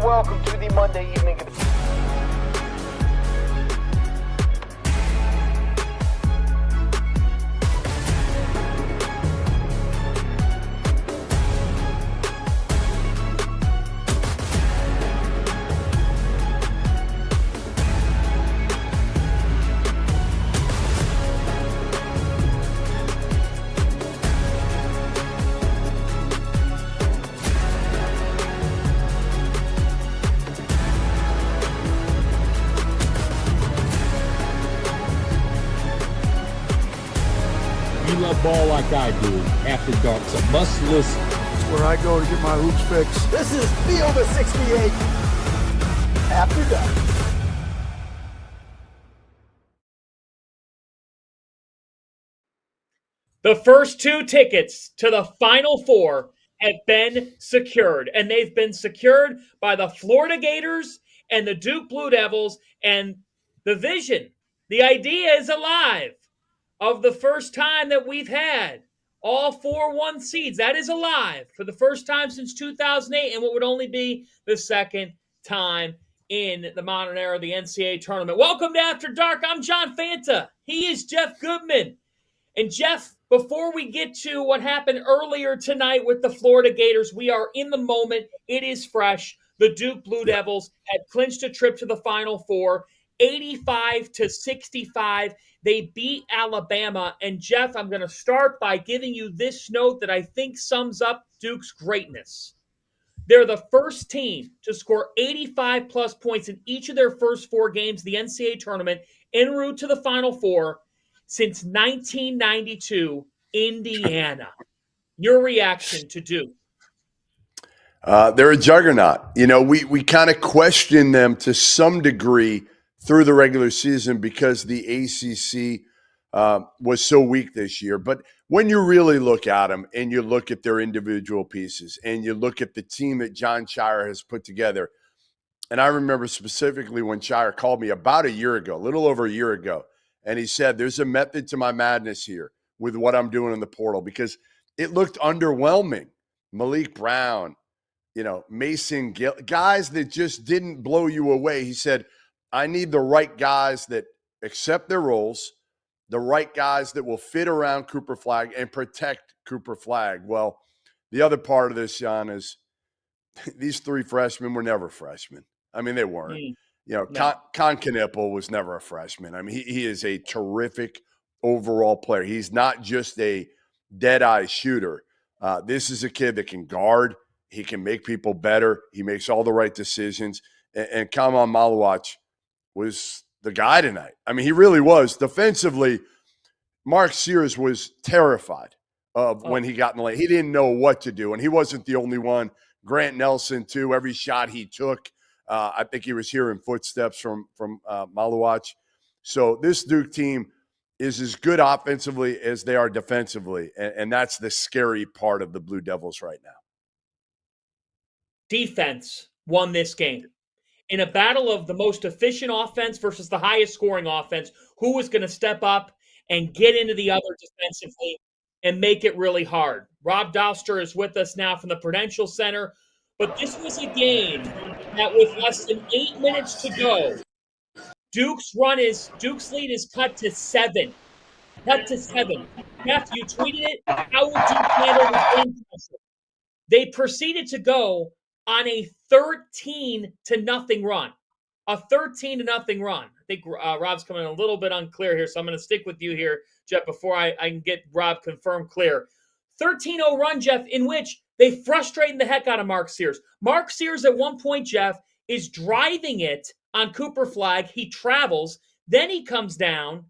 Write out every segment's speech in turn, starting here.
welcome to the Monday evening. Ball like I do after dark. It's a must listen. It's where I go to get my hoops fixed. This is Field of 68 after dark. The first two tickets to the Final Four have been secured, and they've been secured by the Florida Gators and the Duke Blue Devils, and the vision, the idea is alive of the first time that we've had all 4-1 seeds. That is alive for the first time since 2008, and what would only be the second time in the modern era of the NCAA tournament. Welcome to After Dark. I'm John Fanta. He is Jeff Goodman. And Jeff, before we get to what happened earlier tonight with the Florida Gators, we are in the moment. It is fresh. The Duke Blue Devils had clinched a trip to the Final Four, 85-65. They beat Alabama. And Jeff, I'm going to start by giving you this note that I think sums up Duke's greatness. They're the first team to score 85-plus points in each of their first four games of the NCAA tournament en route to the Final Four since 1992, Indiana. Your reaction to Duke? They're a juggernaut. You know, we kind of question them to some degree through the regular season because the ACC was so weak this year. But when you really look at them and you look at their individual pieces and you look at the team that John Shire has put together, and I remember specifically when Shire called me about a year ago, a little over a year ago, and he said, there's a method to my madness here with what I'm doing in the portal because it looked underwhelming. Malik Brown, Mason Gill, guys that just didn't blow you away. He said, I need the right guys that accept their roles, the right guys that will fit around Cooper Flagg and protect Cooper Flagg. Well, the other part of this, John, is these three freshmen were never freshmen. I mean, they weren't. No. Con Knippel was never a freshman. I mean, he is a terrific overall player. He's not just a dead-eye shooter. This is a kid that can guard. He can make people better. He makes all the right decisions. And Kaman Maluach was the guy tonight. I mean, he really was. Defensively, Mark Sears was terrified of when he got in the lane. He didn't know what to do, and he wasn't the only one. Grant Nelson, too, every shot he took, I think he was hearing footsteps from Maluach. So this Duke team is as good offensively as they are defensively, and that's the scary part of the Blue Devils right now. Defense won this game. In a battle of the most efficient offense versus the highest scoring offense, who was going to step up and get into the other defensively and make it really hard? Rob Doster is with us now from the Prudential Center, but this was a game that with less than 8 minutes to go, Duke's lead is cut to 7. Cut to 7. Jeff, you tweeted it. How would Duke handle the game pressure? They proceeded to go on a 13-0 run. A 13-0 run. I think Rob's coming a little bit unclear here, so I'm going to stick with you here, Jeff, before I can get Rob confirmed clear. 13-0 run, Jeff, in which they frustrated the heck out of Mark Sears. Mark Sears at one point, Jeff, is driving it on Cooper Flagg. He travels. Then he comes down,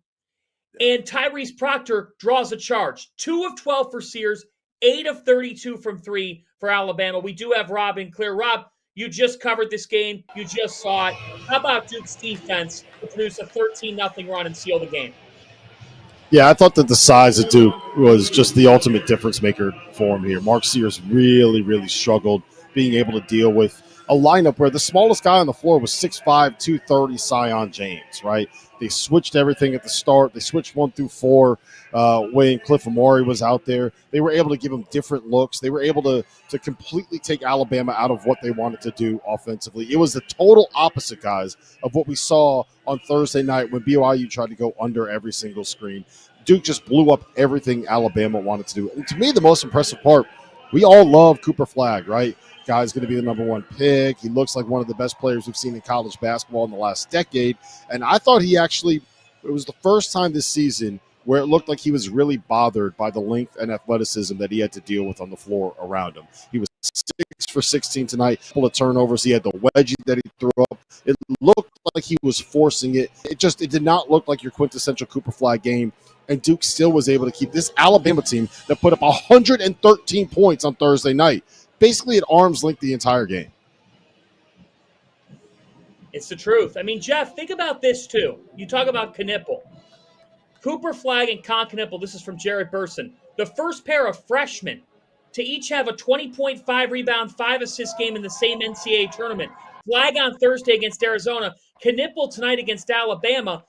and Tyrese Proctor draws a charge. 2 of 12 for Sears, 8 of 32 from 3 for Alabama. We do have Rob in clear. Rob, you just covered this game. You just saw it. How about Duke's defense to produce a 13-0 run and seal the game? Yeah, I thought that the size of Duke was just the ultimate difference maker for him here. Mark Sears really, really struggled being able to deal with a lineup where the smallest guy on the floor was 6'5", 230 Sion James, right? They switched everything at the start. They switched 1 through 4 when Cliff Amore was out there. They were able to give him different looks. They were able to completely take Alabama out of what they wanted to do offensively. It was the total opposite, guys, of what we saw on Thursday night when BYU tried to go under every single screen. Duke just blew up everything Alabama wanted to do. And to me, the most impressive part, we all love Cooper Flagg, right? Guy's going to be the number 1 pick. He looks like one of the best players we've seen in college basketball in the last decade. And I thought it was the first time this season where it looked like he was really bothered by the length and athleticism that he had to deal with on the floor around him. He was 6 for 16 tonight, full of turnovers. He had the wedgie that he threw up. It looked like he was forcing it. It did not look like your quintessential Cooper Flagg game. And Duke still was able to keep this Alabama team that put up 113 points on Thursday night, basically at arm's length the entire game. It's the truth. I mean, Jeff, think about this too. You talk about Knipple. Cooper Flagg and Con Knipple, this is from Jared Burson, the first pair of freshmen to each have a 20.5 rebound, 5 assist game in the same NCAA tournament. Flagg on Thursday against Arizona, Knipple tonight against Alabama.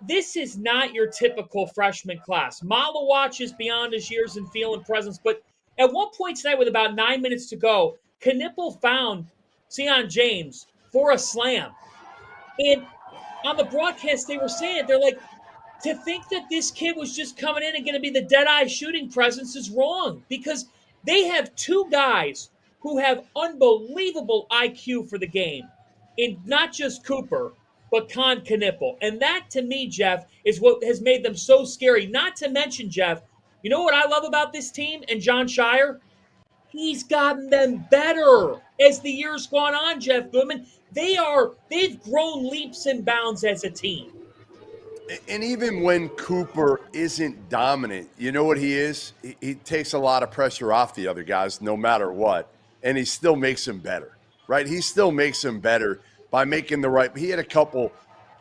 This is not your typical freshman class. Malawach is beyond his years in feel and presence, but at one point tonight with about 9 minutes to go, Knipple found Sion James for a slam. And on the broadcast, they were saying it. They're like, to think that this kid was just coming in and going to be the dead-eye shooting presence is wrong, because they have 2 guys who have unbelievable IQ for the game, and not just Cooper, but Con Knipple. And that, to me, Jeff, is what has made them so scary. Not to mention, Jeff, you know what I love about this team and John Shire? He's gotten them better as the years gone on, Jeff Goodman. They've grown leaps and bounds as a team. And even when Cooper isn't dominant, you know what he is? He takes a lot of pressure off the other guys no matter what, and he still makes them better, right? He still makes them better by making the right – he had a couple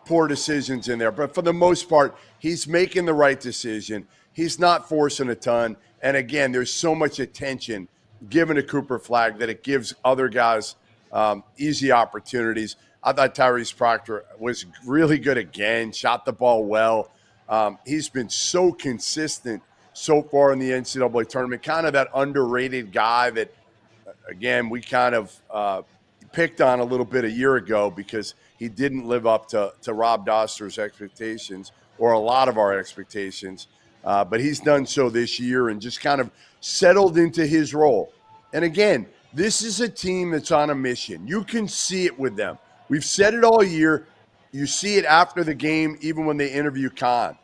poor decisions in there, but for the most part, he's making the right decision. He's not forcing a ton. And, again, there's so much attention given to Cooper Flagg that it gives other guys easy opportunities. I thought Tyrese Proctor was really good again, shot the ball well. He's been so consistent so far in the NCAA tournament, kind of that underrated guy that, again, we kind of picked on a little bit a year ago because he didn't live up to Rob Doster's expectations or a lot of our expectations. But he's done so this year and just kind of settled into his role. And, again, this is a team that's on a mission. You can see it with them. We've said it all year. You see it after the game, even when they interview Con.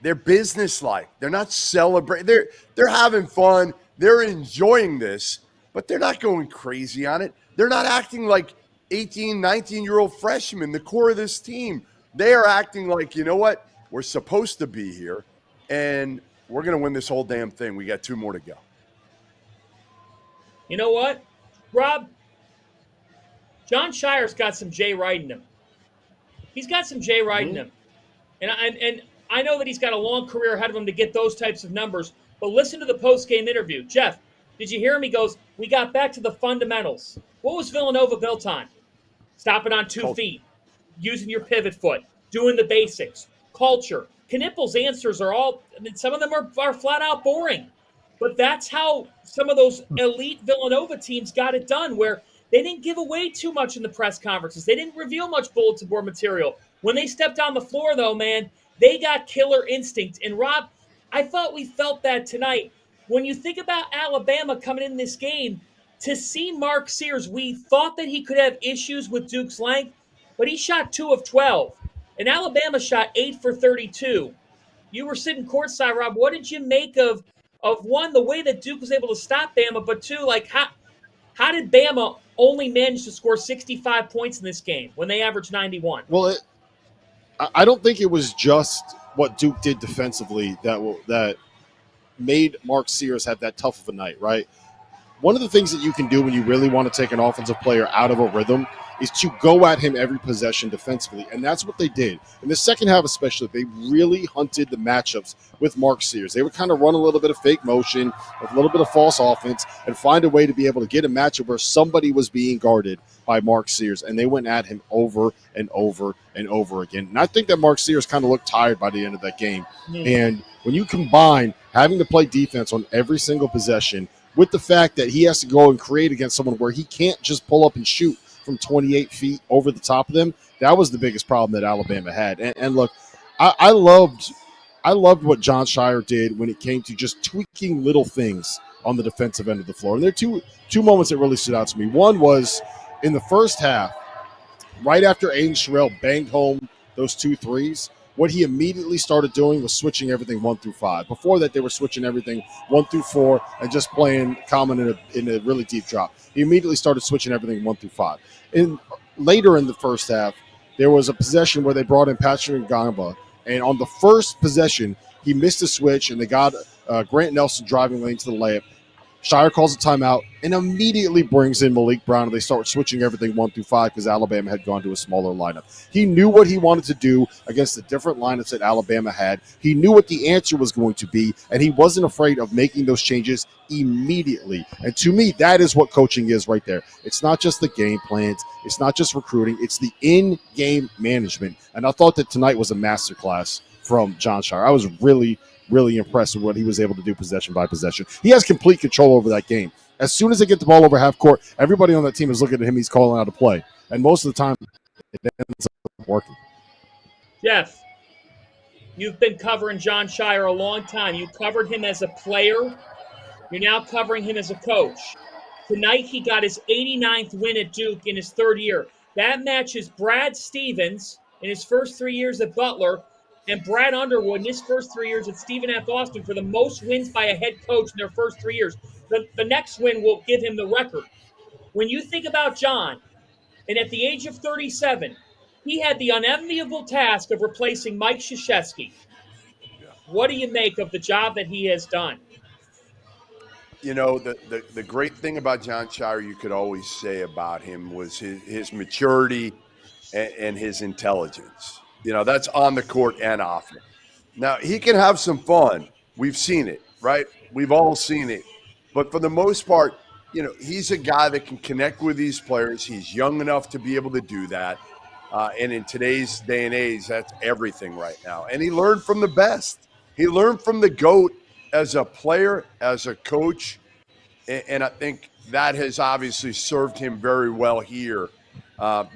They're businesslike. They're not celebrating. They're having fun. They're enjoying this, but they're not going crazy on it. They're not acting like 18, 19-year-old freshmen, the core of this team. They are acting like, you know what? We're supposed to be here, and we're going to win this whole damn thing. We got 2 more to go. You know what, Rob? John Shire's got some Jay Wright in him. He's got some Jay Wright in him. And I know that he's got a long career ahead of him to get those types of numbers, but listen to the post-game interview. Jeff, did you hear him? He goes, we got back to the fundamentals. What was Villanova built on? Stopping on 2 feet, using your pivot foot, doing the basics, culture. Knipple's answers are all, I mean, some of them are flat out boring. But that's how some of those elite Villanova teams got it done, where they didn't give away too much in the press conferences. They didn't reveal much bulletin board material. When they stepped on the floor, though, man, they got killer instinct. And, Rob, I thought we felt that tonight. When you think about Alabama coming in this game, to see Mark Sears, we thought that he could have issues with Duke's length, but he shot 2 of 12. And Alabama shot 8 for 32. You were sitting courtside, Rob. What did you make of one, the way that Duke was able to stop Bama, but 2, like how did Bama only manage to score 65 points in this game when they averaged 91? Well, I don't think it was just what Duke did defensively that made Mark Sears have that tough of a night, right? One of the things that you can do when you really want to take an offensive player out of a rhythm is to go at him every possession defensively, and that's what they did. In the second half especially, they really hunted the matchups with Mark Sears. They would kind of run a little bit of fake motion, a little bit of false offense, and find a way to be able to get a matchup where somebody was being guarded by Mark Sears, and they went at him over and over and over again. And I think that Mark Sears kind of looked tired by the end of that game. And when you combine having to play defense on every single possession with the fact that he has to go and create against someone where he can't just pull up and shoot from 28 feet over the top of them, that was the biggest problem that Alabama had. And look, I loved what John Shire did when it came to just tweaking little things on the defensive end of the floor. And there are two moments that really stood out to me. One was in the first half, right after Aiden Sherrill banged home those 2 threes, what he immediately started doing was switching everything 1 through 5. Before that, they were switching everything 1 through 4 and just playing common in a really deep drop. He immediately started switching everything 1 through 5. And later in the first half, there was a possession where they brought in Patrick Ngamba, and on the first possession, he missed a switch, and they got Grant Nelson driving lane to the layup. Shire calls a timeout and immediately brings in Malik Brown, and they start switching everything 1 through 5 because Alabama had gone to a smaller lineup. He knew what he wanted to do against the different lineups that Alabama had. He knew what the answer was going to be, and he wasn't afraid of making those changes immediately. And to me, that is what coaching is right there. It's not just the game plans. It's not just recruiting. It's the in-game management. And I thought that tonight was a masterclass from John Shire. I was really impressed with what he was able to do possession by possession. He has complete control over that game. As soon as they get the ball over half court, everybody on that team is looking at him. He's calling out a play. And most of the time, it ends up working. Jeff, you've been covering John Shire a long time. You covered him as a player. You're now covering him as a coach. Tonight, he got his 89th win at Duke in his 3rd year. That matches Brad Stevens in his first 3 years at Butler and Brad Underwood in his first 3 years at Stephen F. Austin for the most wins by a head coach in their first 3 years. The next win will give him the record. When you think about John, and at the age of 37, he had the unenviable task of replacing Mike Krzyzewski. What do you make of the job that he has done? You know, the great thing about John Shire you could always say about him was his maturity and his intelligence. You know, that's on the court and off it. Now, he can have some fun. We've seen it, right? We've all seen it. But for the most part, you know, he's a guy that can connect with these players. He's young enough to be able to do that. And in today's day and age, that's everything right now. And he learned from the best. He learned from the GOAT as a player, as a coach. And I think that has obviously served him very well here.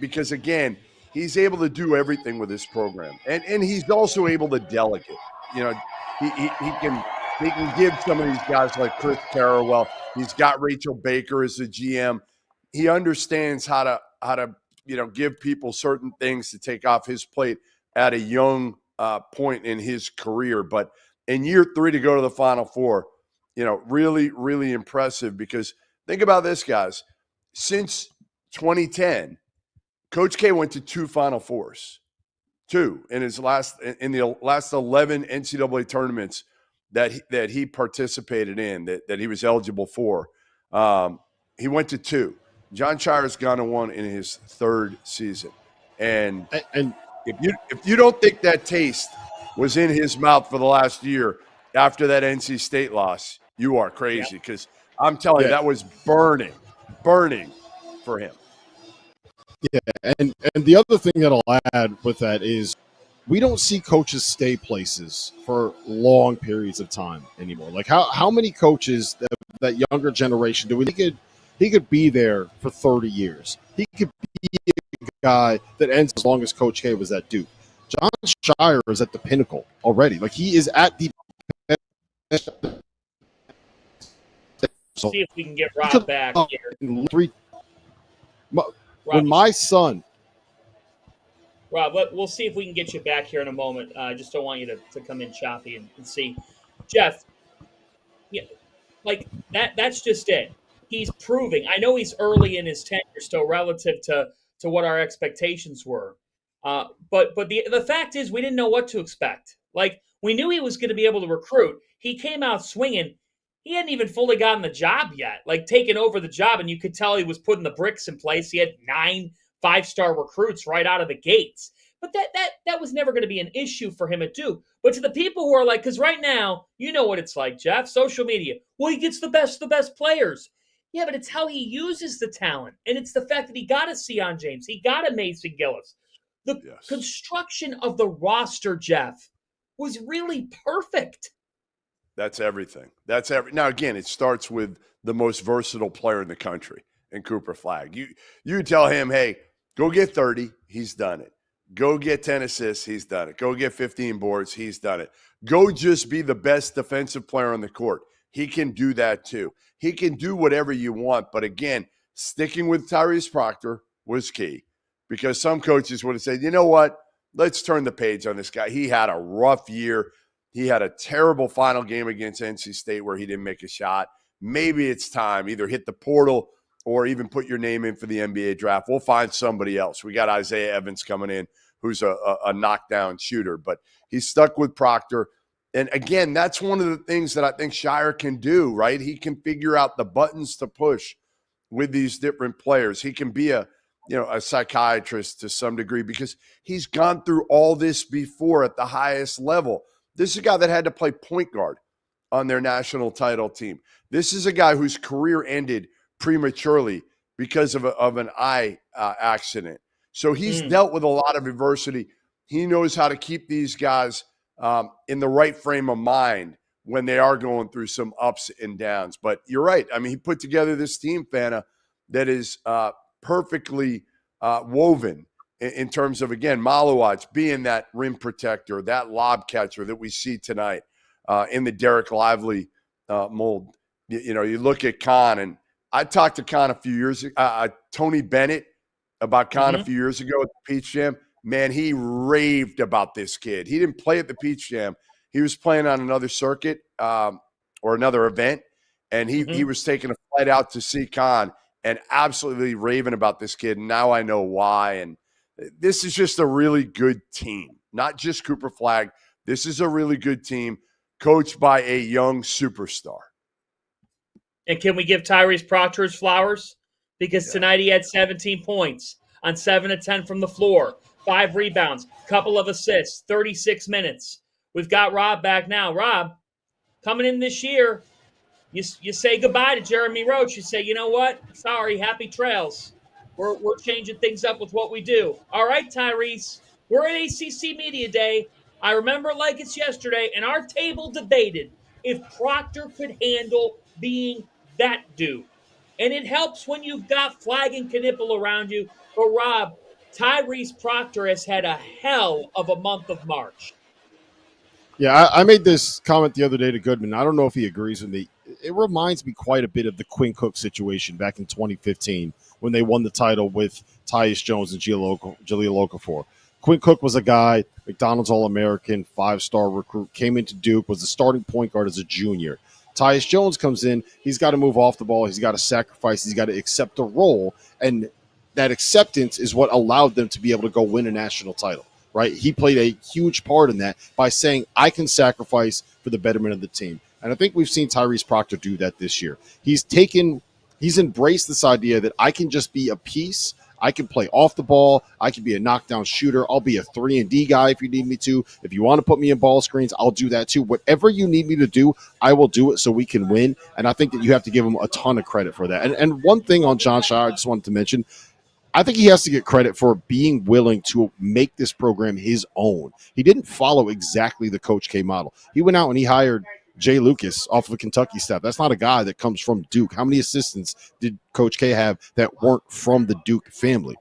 Because, again, he's able to do everything with this program. And he's also able to delegate. You know, he can give some of these guys like Chris Carrawell. He's got Rachel Baker as the GM. He understands how to give people certain things to take off his plate at a young point in his career. But in year 3 to go to the Final Four, you know, really, really impressive because think about this, guys. Since 2010, Coach K went to 2 Final Fours, 2 in the last 11 NCAA tournaments that he participated in, that he was eligible for. He went to 2. John Shire's gone to 1 in his 3rd season. And if you don't think that taste was in his mouth for the last year after that NC State loss, you are crazy because I'm telling you, that was burning for him. Yeah, and the other thing that I'll add with that is we don't see coaches stay places for long periods of time anymore. Like how many coaches that younger generation do we think he could be there for 30 years? He could be a guy that ends as long as Coach K was at Duke. John Shire is at the pinnacle already. Like he is at the See if we can get Rob back here. When my son, Rob, we'll see if we can get you back here in a moment. I just don't want you to come in choppy and see. Jeff, yeah, like that's just it. He's proving. I know he's early in his tenure still relative to what our expectations were. But the fact is we didn't know what to expect. Like we knew he was going to be able to recruit. He came out swinging. He hadn't even fully gotten the job yet, like taking over the job, and you could tell he was putting the bricks in place. He had 9 5-star recruits right out of the gates. But that was never going to be an issue for him at Duke. But to the people who are like, because right now, you know what it's like, Jeff, social media. Well, he gets the best players. Yeah, but it's how he uses the talent. And it's the fact that he got a Sion James. He got a Mason Gillis. The construction of the roster, Jeff, was really perfect. That's everything. Now, again, it starts with the most versatile player in the country in Cooper Flagg. You tell him, hey, go get 30. He's done it. Go get 10 assists. He's done it. Go get 15 boards. He's done it. Go just be the best defensive player on the court. He can do that too. He can do whatever you want. But again, sticking with Tyrese Proctor was key, because some coaches would have said, you know what? Let's turn the page on this guy. He had a rough year. He had a terrible final game against NC State where he didn't make a shot. Maybe it's time. Either hit the portal or even put your name in for the NBA draft. We'll find somebody else. We got Isaiah Evans coming in, who's a knockdown shooter. But he's stuck with Proctor. And again, that's one of the things that I think Shire can do, right? He can figure out the buttons to push with these different players. He can be a psychiatrist to some degree, because he's gone through all this before at the highest level. This is a guy that had to play point guard on their national title team. This is a guy whose career ended prematurely because of an eye accident. So he's dealt with a lot of adversity. He knows how to keep these guys in the right frame of mind when they are going through some ups and downs. But you're right. I mean, he put together this team, Fana, that is perfectly woven in terms of, again, Malowacz being that rim protector, that lob catcher that we see tonight in the Derek Lively mold. You look at Khan, and I talked to Khan a few years ago, Tony Bennett, about Khan a few years ago at the Peach Jam. Man, he raved about this kid. He didn't play at the Peach Jam. He was playing on another circuit or another event, and he was taking a flight out to see Khan and absolutely raving about this kid. And now I know why. And this is just a really good team, not just Cooper Flagg. This is a really good team coached by a young superstar. And can we give Tyrese Proctor his flowers? Because tonight he had 17 points on 7 of 10 from the floor, 5 rebounds, couple of assists, 36 minutes. We've got Rob back now. Rob, coming in this year, you say goodbye to Jeremy Roach. You say, you know what? Sorry, happy trails. We're changing things up with what we do. All right, Tyrese, we're at ACC Media Day. I remember it like it's yesterday, and our table debated if Proctor could handle being that dude. And it helps when you've got Flagg and Knipple around you. But, Rob, Tyrese Proctor has had a hell of a month of March. Yeah, I made this comment the other day to Goodman. I don't know if he agrees with me. It reminds me quite a bit of the Quinn Cook situation back in 2015 when they won the title with Tyus Jones and Jaleel Okafor. Quinn Cook was a guy, McDonald's All-American, 5-star recruit, came into Duke, was the starting point guard as a junior. Tyus Jones comes in, he's got to move off the ball, he's got to sacrifice, he's got to accept a role, and that acceptance is what allowed them to be able to go win a national title, right? He played a huge part in that by saying, I can sacrifice for the betterment of the team. And I think we've seen Tyrese Proctor do that this year. He's embraced this idea that I can just be a piece. I can play off the ball. I can be a knockdown shooter. I'll be a 3-and-D guy if you need me to. If you want to put me in ball screens, I'll do that too. Whatever you need me to do, I will do it so we can win. And I think that you have to give him a ton of credit for that. And one thing on Jon Scheyer I just wanted to mention, I think he has to get credit for being willing to make this program his own. He didn't follow exactly the Coach K model. He went out and he hired Jay Lucas off of a Kentucky staff. That's not a guy that comes from Duke. How many assistants did Coach K have that weren't from the Duke family?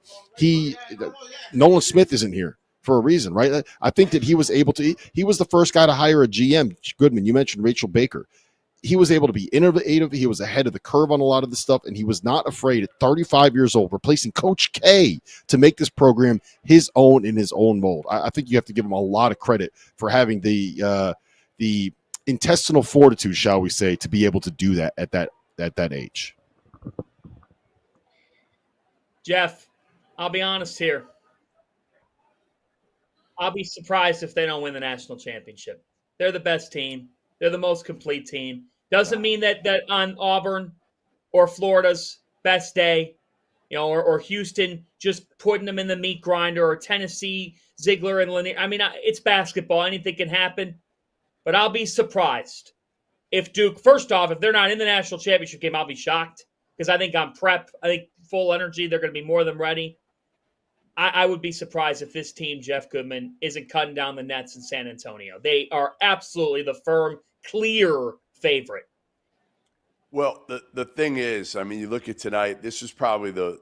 Nolan Smith isn't here for a reason, right? I think that he was able to – he was the first guy to hire a GM. Goodman, you mentioned Rachel Baker. He was able to be innovative. He was ahead of the curve on a lot of the stuff, and he was not afraid at 35 years old, replacing Coach K, to make this program his own in his own mold. I think you have to give him a lot of credit for having the intestinal fortitude, shall we say, to be able to do that at that age. Jeff, I'll be honest here. I'll be surprised if they don't win the national championship. They're the best team. They're the most complete team. Doesn't mean that on Auburn or Florida's best day, or Houston just putting them in the meat grinder, or Tennessee, Ziegler and Lanier. I mean, it's basketball. Anything can happen. But I'll be surprised if Duke, first off, if they're not in the national championship game, I'll be shocked because I think on prep, I think full energy, they're going to be more than ready. I would be surprised if this team, Jeff Goodman, isn't cutting down the nets in San Antonio. They are absolutely the firm, clear favorite. Well, the thing is, I mean, you look at tonight, this is probably the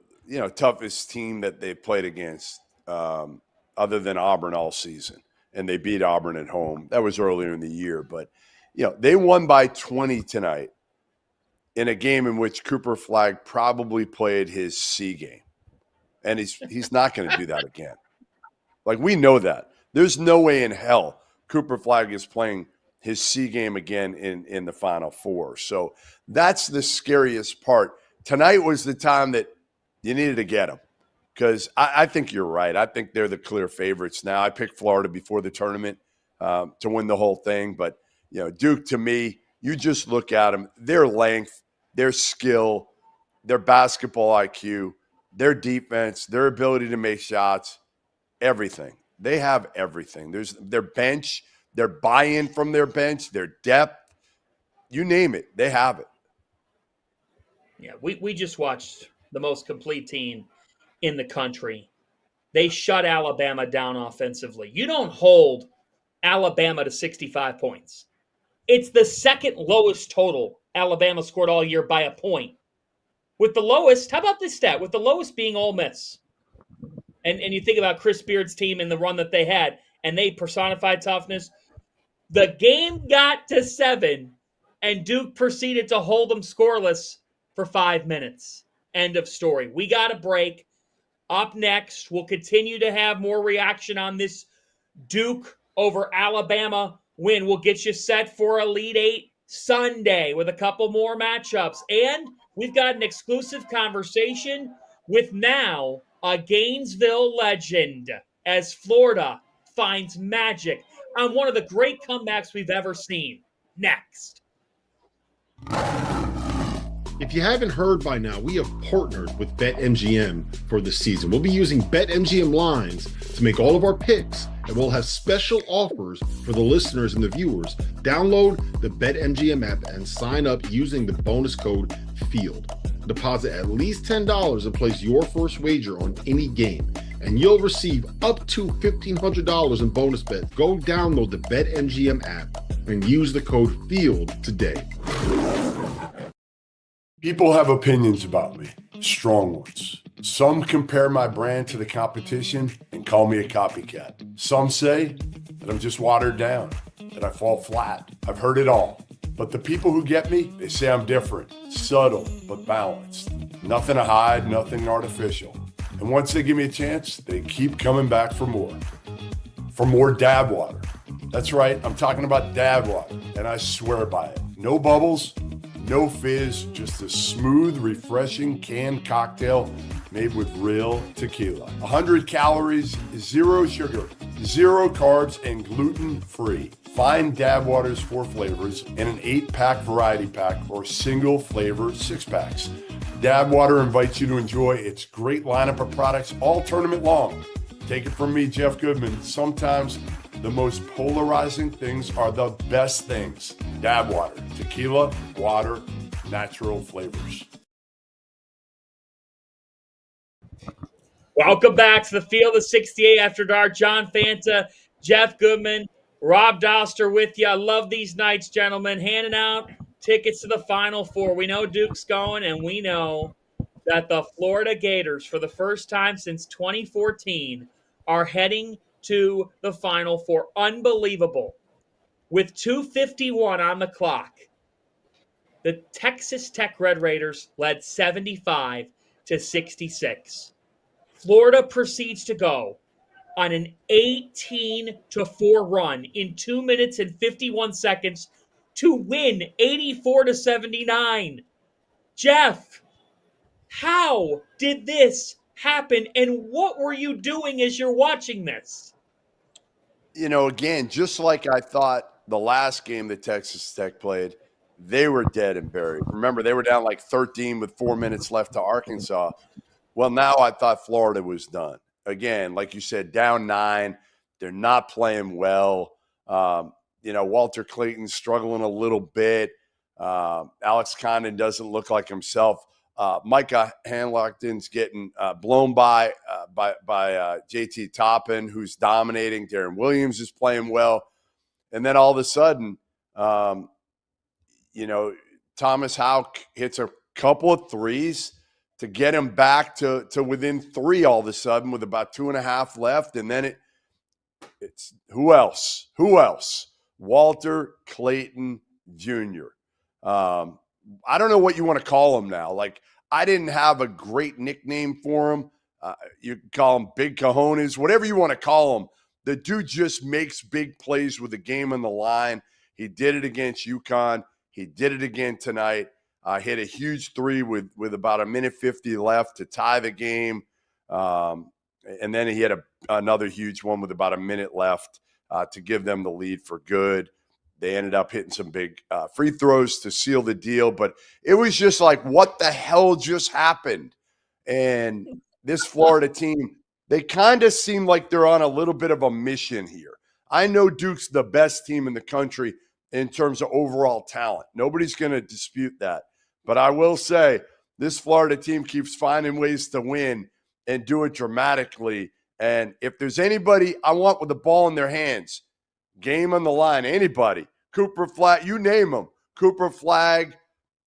toughest team that they played against other than Auburn all season. And they beat Auburn at home. That was earlier in the year. But, they won by 20 tonight in a game in which Cooper Flagg probably played his C game. And he's not going to do that again. Like, we know that. There's no way in hell Cooper Flagg is playing his C game again in the Final Four. So that's the scariest part. Tonight was the time that you needed to get him. Because I think you're right. I think they're the clear favorites now. I picked Florida before the tournament to win the whole thing. But, Duke, to me, you just look at them, their length, their skill, their basketball IQ, their defense, their ability to make shots, everything. They have everything. There's their bench, their buy-in from their bench, their depth, you name it, they have it. Yeah, we just watched the most complete team in the country. They shut Alabama down offensively. You don't hold Alabama to 65 points. It's the second lowest total Alabama scored all year by a point. With the lowest, how about this stat? With the lowest being Ole Miss. And you think about Chris Beard's team and the run that they had, and they personified toughness. The game got to 7, and Duke proceeded to hold them scoreless for 5 minutes. End of story. We got a break. Up next, we'll continue to have more reaction on this Duke over Alabama win. We'll get you set for Elite Eight Sunday with a couple more matchups. And we've got an exclusive conversation with now a Gainesville legend as Florida finds magic on one of the great comebacks we've ever seen. Next. If you haven't heard by now, we have partnered with BetMGM for the season. We'll be using BetMGM lines to make all of our picks, and we'll have special offers for the listeners and the viewers. Download the BetMGM app and sign up using the bonus code FIELD. Deposit at least $10 and place your first wager on any game, and you'll receive up to $1,500 in bonus bets. Go download the BetMGM app and use the code FIELD today. People have opinions about me, strong ones. Some compare my brand to the competition and call me a copycat. Some say that I'm just watered down, that I fall flat. I've heard it all. But the people who get me, they say I'm different, subtle, but balanced. Nothing to hide, nothing artificial. And once they give me a chance, they keep coming back for more. For more dab water. That's right, I'm talking about dab water, and I swear by it. No bubbles, no fizz, just a smooth, refreshing canned cocktail made with real tequila. 100 calories, 0 sugar, 0 carbs, and gluten-free. Find Dab Water's 4 flavors in an 8-pack variety pack or single flavor 6-packs. Dab Water invites you to enjoy its great lineup of products all tournament long. Take it from me, Jeff Goodman. Sometimes the most polarizing things are the best things. Dab Water, tequila, water, natural flavors. Welcome back to the Field of 68 After Dark. John Fanta, Jeff Goodman, Rob Doster with you. I love these nights, gentlemen. Handing out tickets to the Final Four. We know Duke's going, and we know that the Florida Gators, for the first time since 2014, are heading to the Final Four. Unbelievable. With 2:51 on the clock, the Texas Tech Red Raiders led 75-66. Florida proceeds to go on an 18-4 run in 2 minutes and 51 seconds to win 84-79. Jeff, how did this happen, and what were you doing as you're watching this? Again, just like I thought the last game that Texas Tech played, they were dead and buried. Remember, they were down like 13 with 4 minutes left to Arkansas. Well, now I thought Florida was done. Again, like you said, down 9. They're not playing well. Walter Clayton's struggling a little bit. Alex Condon doesn't look like himself. Micah Hanlockton's getting blown by JT Toppin, who's dominating. Darren Williams is playing well. And then all of a sudden, Thomas Houck hits a couple of threes to get him back to within 3 all of a sudden with about 2.5 left. And then it's who else? Walter Clayton Jr. I don't know what you want to call him now. Like, I didn't have a great nickname for him. You can call him Big Cojones, whatever you want to call him. The dude just makes big plays with the game on the line. He did it against UConn. He did it again tonight. Hit a huge 3 with about 1:50 left to tie the game. And then he had another huge one with about 1 minute left to give them the lead for good. They ended up hitting some big free throws to seal the deal. But it was just like, what the hell just happened? And this Florida team, they kind of seem like they're on a little bit of a mission here. I know Duke's the best team in the country in terms of overall talent. Nobody's going to dispute that. But I will say this Florida team keeps finding ways to win and do it dramatically. And if there's anybody I want with the ball in their hands, game on the line, anybody, Cooper Flag, you name them, Cooper Flag,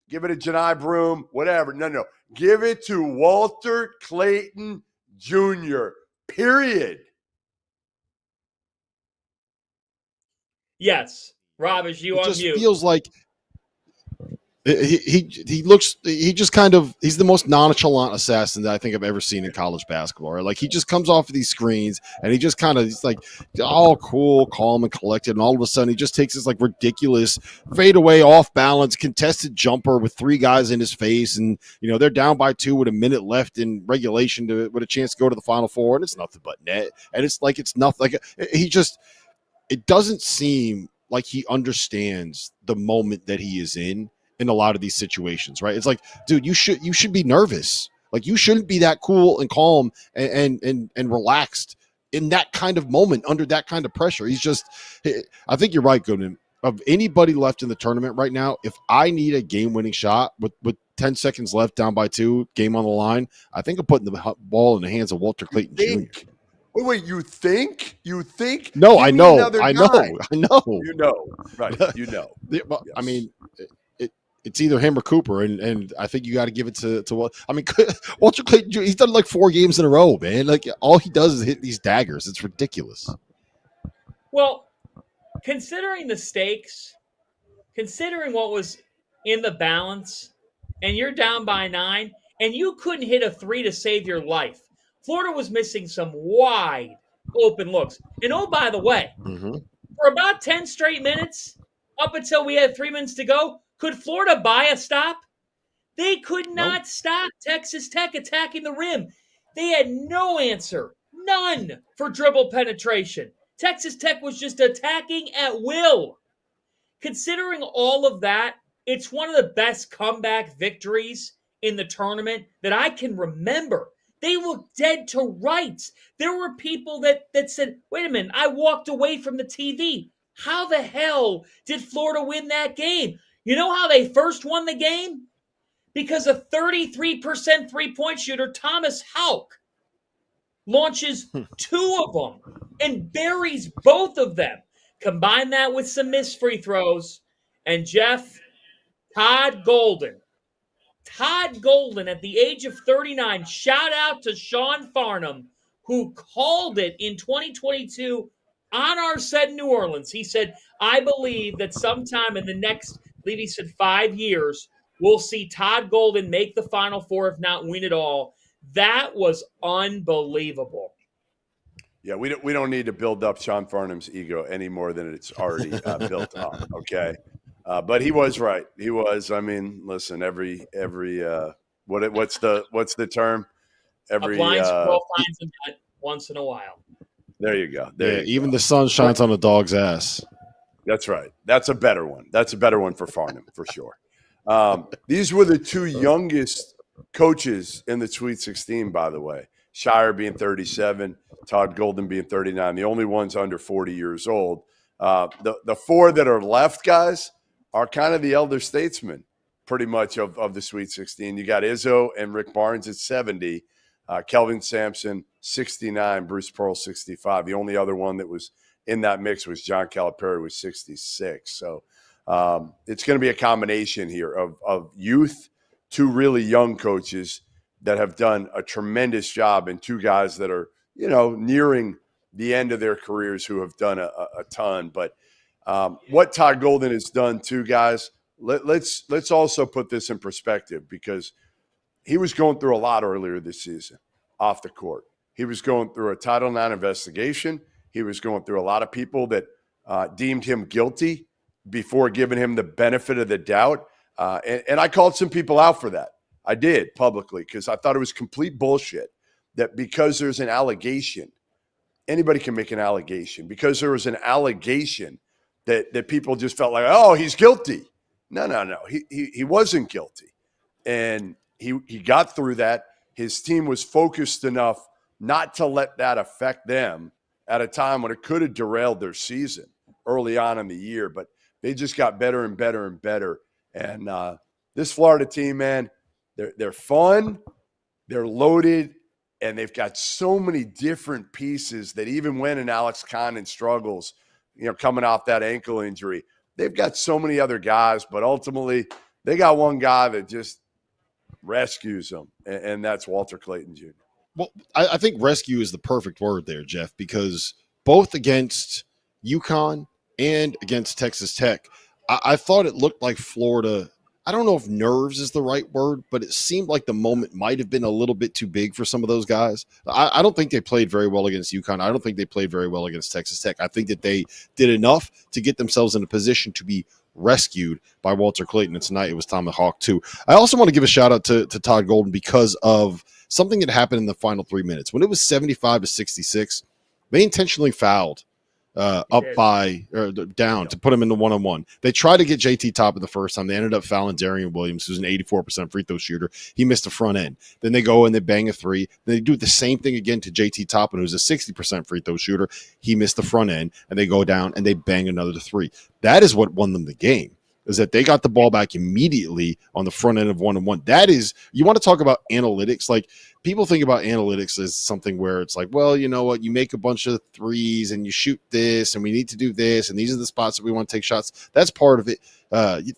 give it to Janai Broom, whatever. No. Give it to Walter Clayton Jr., period. Yes. Rob, is you it on just mute? Feels like he looks, he just kind of, he's the most nonchalant assassin that I think I've ever seen in college basketball. Right? Like, he just comes off of these screens and he just kind of, he's like all cool, calm, and collected, and all of a sudden he just takes this like ridiculous fadeaway, off balance, contested jumper with 3 guys in his face, and they're down by 2 with 1 minute left in regulation with a chance to go to the Final Four, and it's nothing but net, and it's nothing. Like, it doesn't seem like he understands the moment that he is in a lot of these situations, right? It's like, dude, you should be nervous. Like, you shouldn't be that cool and calm and relaxed in that kind of moment under that kind of pressure. I think you're right, Gooden. Of anybody left in the tournament right now, if I need a game-winning shot with 10 seconds left, down by 2, game on the line, I think I'm putting the ball in the hands of Walter Clayton Jr. Wait, you think? No, I know. You know. Right, you know. Yes. I mean, it's either him or Cooper, and I think you got to give it to Walter Clayton Jr. He's done like 4 games in a row, man. Like, all he does is hit these daggers. It's ridiculous. Well, considering the stakes, considering what was in the balance, and you're down by 9, and you couldn't hit a 3 to save your life. Florida was missing some wide open looks. And oh, by the way, for about 10 straight minutes, up until we had 3 minutes to go, could Florida buy a stop? They could not stop Texas Tech attacking the rim. They had no answer, none, for dribble penetration. Texas Tech was just attacking at will. Considering all of that, it's one of the best comeback victories in the tournament that I can remember. They looked dead to rights. There were people that said, wait a minute, I walked away from the TV. How the hell did Florida win that game? You know how they first won the game? Because a 33% three-point shooter, Thomas Houck, launches 2 of them and buries both of them. Combine that with some missed free throws, and Todd Golden at the age of 39, shout out to Sean Farnham, who called it in 2022 on our set in New Orleans. He said, I believe that sometime in the next, I believe he said 5 years, we'll see Todd Golden make the Final Four, if not win it all. That was unbelievable. Yeah, we don't need to build up Sean Farnham's ego any more than it's already built up, okay? But he was right. He was. I mean, listen. Every what's the term? A blind squirrel finds a nut once in a while. There you go. Even the sun shines on a dog's ass. That's right. That's a better one. That's a better one for Farnham for sure. These were the 2 youngest coaches in the Sweet 16, by the way. Shire being 37, Todd Golden being 39, the only ones under 40 years old. The four that are left, guys, are kind of the elder statesmen, pretty much, of the Sweet 16. You got Izzo and Rick Barnes at 70, Kelvin Sampson 69, Bruce Pearl 65. The only other one that was in that mix was John Calipari with 66. So it's going to be a combination here of youth, two really young coaches that have done a tremendous job, and two guys that are, nearing the end of their careers who have done a ton. But what Todd Golden has done too, guys, let's also put this in perspective, because he was going through a lot earlier this season off the court. He was going through a Title IX investigation. He was going through a lot of people that deemed him guilty before giving him the benefit of the doubt. And I called some people out for that. I did publicly, because I thought it was complete bullshit that because there's an allegation, anybody can make an allegation. Because there was an allegation that people just felt like, oh, he's guilty. No. He wasn't guilty. And he got through that. His team was focused enough not to let that affect them at a time when it could have derailed their season early on in the year. But they just got better and better and better. And this Florida team, man, they're fun, they're loaded, and they've got so many different pieces that even when an Alex Condon struggles, coming off that ankle injury, they've got so many other guys. But ultimately, they got one guy that just rescues them, and that's Walter Clayton Jr. Well, I think rescue is the perfect word there, Jeff, because both against UConn and against Texas Tech, I thought it looked like Florida. I don't know if nerves is the right word, but it seemed like the moment might have been a little bit too big for some of those guys. I don't think they played very well against UConn. I don't think they played very well against Texas Tech. I think that they did enough to get themselves in a position to be rescued by Walter Clayton. And tonight it was Tomahawk too. I also want to give a shout out to Todd Golden because of something that happened in the final 3 minutes. When it was 75-66, they intentionally fouled down to put him in the one-on-one. They tried to get JT Toppin the first time. They ended up fouling Darian Williams, who's an 84% free throw shooter. He missed the front end. Then they go and they bang a three. Then they do the same thing again to JT Toppin, who's a 60% free throw shooter. He missed the front end, and they go down and they bang another three. That is what won them the game, is that they got the ball back immediately on the front end of one-on-one. That is, you want to talk about analytics, like people think about analytics as something where it's like, well, you know what, you make a bunch of threes and you shoot this and we need to do this and these are the spots that we want to take shots. That's part of it.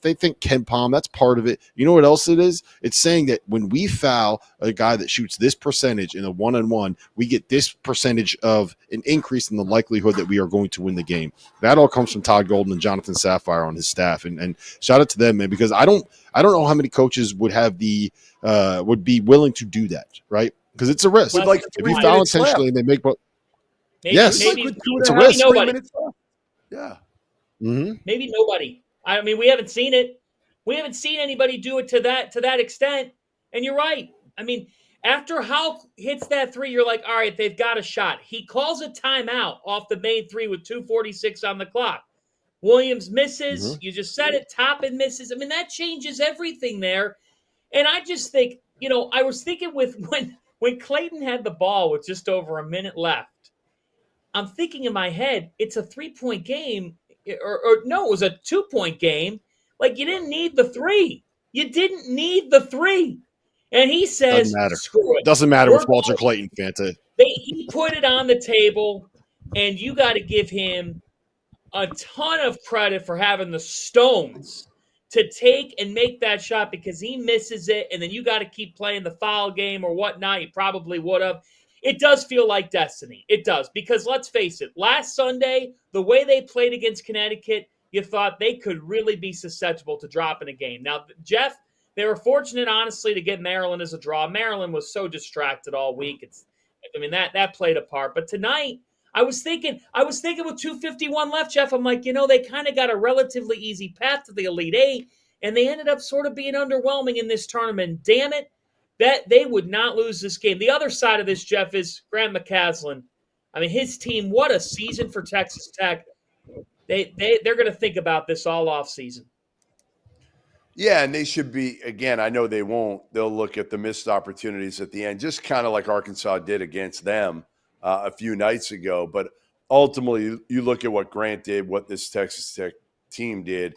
They think Ken Palm, that's part of it. You know what else it is? It's saying that when we foul a guy that shoots this percentage in a one-on-one, we get this percentage of an increase in the likelihood that we are going to win the game. That all comes from Todd Golden and Jonathan Sapphire on his staff. And shout out to them, man, because I don't know how many coaches would have would be willing to do that, right? Because it's a risk. Well, if you foul intentionally and they make it's a risk. Nobody. Yeah. Mm-hmm. Maybe nobody. I mean, we haven't seen it. We haven't seen anybody do it to that extent. And you're right. I mean, after Houck hits that three, you're like, all right, they've got a shot. He calls a timeout off the main three with 2:46 on the clock. Williams misses. You just said it. Toppin misses. I mean, that changes everything there. And I just think, I was thinking with when Clayton had the ball with just over a minute left, I'm thinking in my head, it's a 3-point game. Or no, it was a 2-point game. Like, you didn't need the three. You didn't need the three. And he says, Doesn't matter. Screw it. Doesn't matter with Walter Clayton, Fanta. He put it on the table, and you got to give him a ton of credit for having the stones to take and make that shot, because he misses it, and then you got to keep playing the foul game or whatnot. He probably would have. It does feel like destiny. It does, because let's face it, last Sunday, the way they played against Connecticut, you thought they could really be susceptible to dropping a game. Now, Jeff, they were fortunate, honestly, to get Maryland as a draw. Maryland was so distracted all week. That played a part. But tonight, I was thinking with 2:51 left, Jeff, I'm like, they kind of got a relatively easy path to the Elite Eight, and they ended up sort of being underwhelming in this tournament. Damn it, that they would not lose this game. The other side of this, Jeff, is Grant McCaslin. I mean, his team, what a season for Texas Tech. They're going to think about this all off season. Yeah, and they should be, again, I know they won't. They'll look at the missed opportunities at the end, just kind of like Arkansas did against them a few nights ago. But ultimately, you look at what Grant did, what this Texas Tech team did.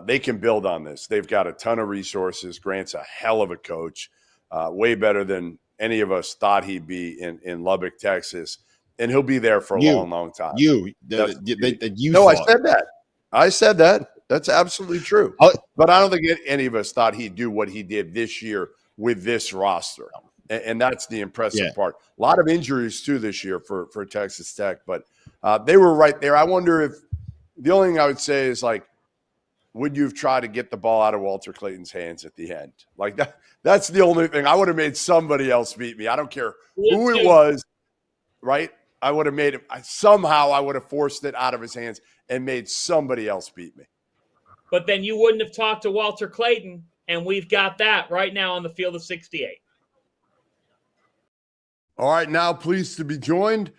They can build on this. They've got a ton of resources. Grant's a hell of a coach, way better than any of us thought he'd be in Lubbock, Texas. And he'll be there for a long, long time. You No, thought. I said that. That's absolutely true. But I don't think any of us thought he'd do what he did this year with this roster. And that's the impressive part. A lot of injuries, too, this year for Texas Tech. But they were right there. I wonder if the only thing I would say is, like, would you have tried to get the ball out of Walter Clayton's hands at the end? Like, that's the only thing. I would have made somebody else beat me. I don't care who it was, right? I would have made it. Somehow I would have forced it out of his hands and made somebody else beat me. But then you wouldn't have talked to Walter Clayton, and we've got that right now on the field of 68. All right, now pleased to be joined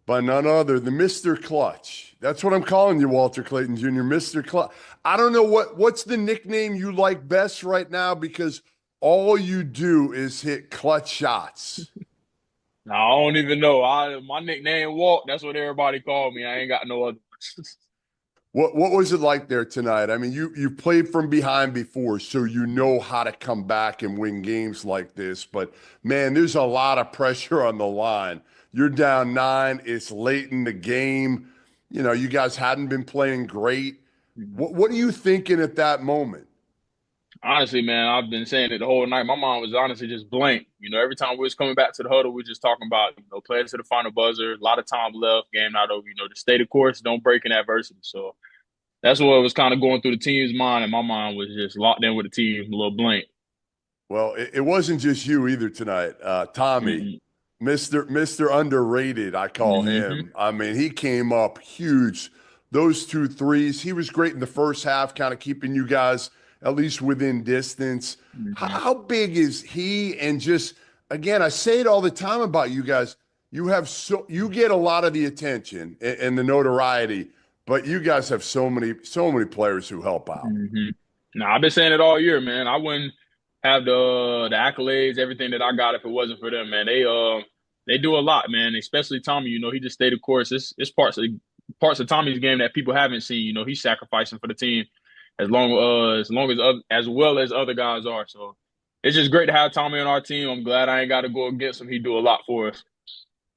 by none other than Mr. Clutch. That's what I'm calling you, Walter Clayton Jr., Mr. Clutch. I don't know what's the nickname you like best right now, because all you do is hit clutch shots. No, I don't even know. My nickname Walt. That's what everybody called me. I ain't got no other. What was it like there tonight? I mean, you played from behind before, so you know how to come back and win games like this. But, man, there's a lot of pressure on the line. You're down 9. It's late in the game. You know, you guys hadn't been playing great. What are you thinking at that moment? Honestly, man, I've been saying it the whole night. My mind was honestly just blank. You know, every time we was coming back to the huddle, we were just talking about, you know, playing to the final buzzer, a lot of time left, game not over. You know, to stay the course, don't break in adversity. So that's what was kind of going through the team's mind, and my mind was just locked in with the team, a little blank. Well, it wasn't just you either tonight. Tommy, Mr. Underrated, I call him. I mean, he came up huge. Those 2 threes, he was great in the first half, kind of keeping you guys at least within distance. How big is he? And just, again, I say it all the time about you guys. You get a lot of the attention and the notoriety, but you guys have so many players who help out. No, I've been saying it all year, man. I wouldn't have the accolades, everything that I got if it wasn't for them, man. They do a lot, man. Especially Tommy. You know, he just stayed the course. It's parts of Tommy's game that people haven't seen. You know, he's sacrificing for the team as well as other guys are. So it's just great to have Tommy on our team. I'm glad I ain't got to go against him. He do a lot for us.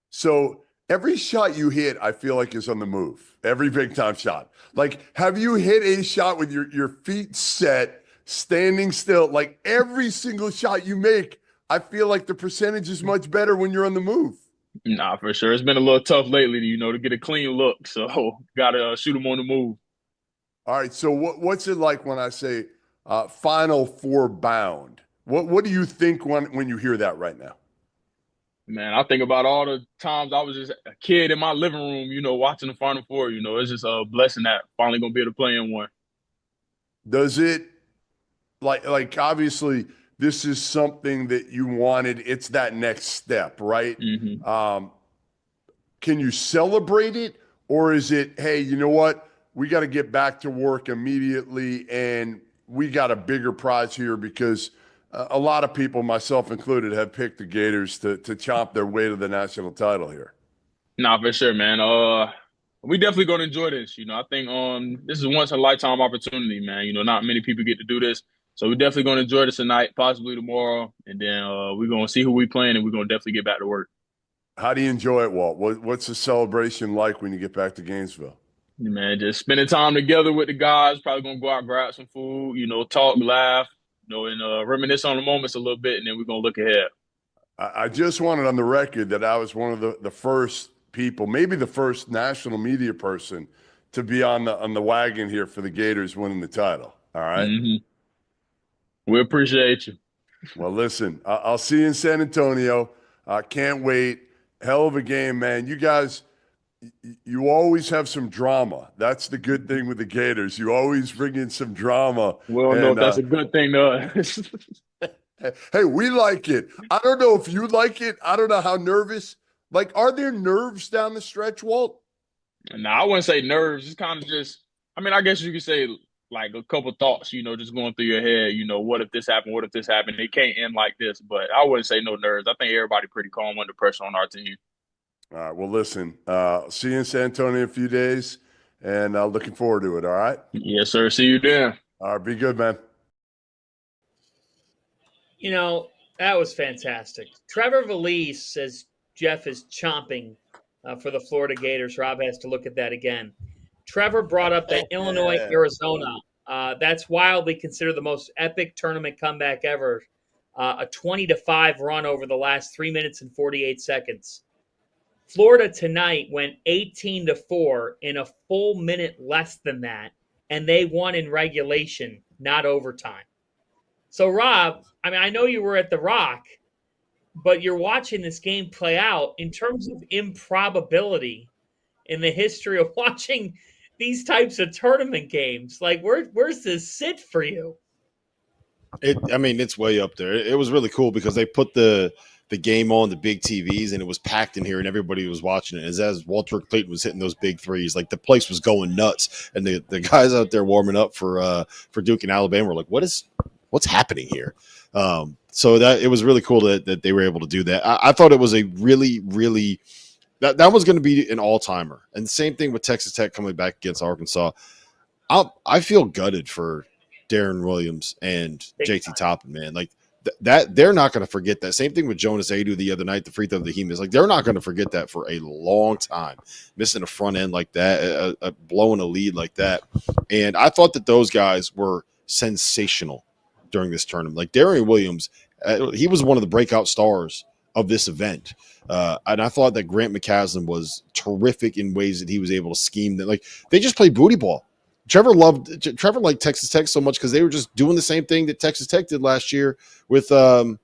So every shot you hit, I feel like, is on the move. Every big-time shot. Like, have you hit a shot with your feet set, standing still? Like, every single shot you make, I feel like the percentage is much better when you're on the move. Nah, for sure. It's been a little tough lately, you know, to get a clean look. So got to shoot them on the move. All right, so what's it like when I say Final Four bound? What do you think when you hear that right now? Man, I think about all the times I was just a kid in my living room, you know, watching the Final Four. You know, it's just a blessing that finally going to be able to play in one. Does it, like obviously this is something that you wanted. It's that next step, right? Can you celebrate it, or is it, hey, you know what? We got to get back to work immediately, and we got a bigger prize here because a lot of people, myself included, have picked the Gators to chomp their way to the national title here. Nah, for sure, man. We definitely going to enjoy this. You know, I think this is a once-in-a-lifetime opportunity, man. You know, not many people get to do this. So we're definitely going to enjoy this tonight, possibly tomorrow, and then we're going to see who we playing, and we're going to definitely get back to work. How do you enjoy it, Walt? What's the celebration like when you get back to Gainesville? Man, just spending time together with the guys, probably going to go out, grab some food, you know, talk, laugh, you know, and reminisce on the moments a little bit, and then we're going to look ahead. I just wanted on the record that I was one of the first people, maybe the first national media person to be on the wagon here for the Gators winning the title. All right? We appreciate you. Well, listen, I'll see you in San Antonio. Can't wait. Hell of a game, man. You guys, you always have some drama. That's the good thing with the Gators. You always bring in some drama. We don't know if that's a good thing to us. Hey, we like it. I don't know if you like it. I don't know how nervous. Like, are there nerves down the stretch, Walt? No, I wouldn't say nerves. It's kind of just, I mean, I guess you could say like a couple thoughts, just going through your head, what if this happened? What if this happened? It can't end like this. But I wouldn't say no nerves. I think everybody pretty calm under pressure on our team. All right. Well, listen, see you in San Antonio in a few days, and looking forward to it. All right. Yes, sir. See you then. All right. Be good, man. That was fantastic. Trevor Valise says Jeff is chomping for the Florida Gators. Rob has to look at that again. Trevor brought up that Illinois, Arizona. That's wildly considered the most epic tournament comeback ever. A 20-5 run over the last 3 minutes and 48 seconds. Florida tonight went 18-4 in a full minute less than that, and they won in regulation, not overtime. So, Rob, I know you were at the Rock, but you're watching this game play out in terms of improbability in the history of watching these types of tournament games. Like, where's this sit for you? It's way up there. It was really cool because they put the game on the big TVs and it was packed in here and everybody was watching it. As Walter Clayton was hitting those big threes, like the place was going nuts. And the guys out there warming up for Duke and Alabama were like, what's happening here? So that it was really cool that they were able to do that. I thought it was a really, really that was going to be an all-timer. And the same thing with Texas Tech coming back against Arkansas. I feel gutted for Darren Williams and JT Toppin, man. Like that they're not going to forget that. Same thing with Jonas Adu the other night, the free throw that he missed. Like they're not going to forget that for a long time. Missing a front end like that, blowing a lead like that. And I thought that those guys were sensational during this tournament. Like Darren Williams, he was one of the breakout stars of this event. And I thought that Grant McCaslin was terrific in ways that he was able to scheme that. Like they just played booty ball. Trevor liked Texas Tech so much because they were just doing the same thing that Texas Tech did last year with the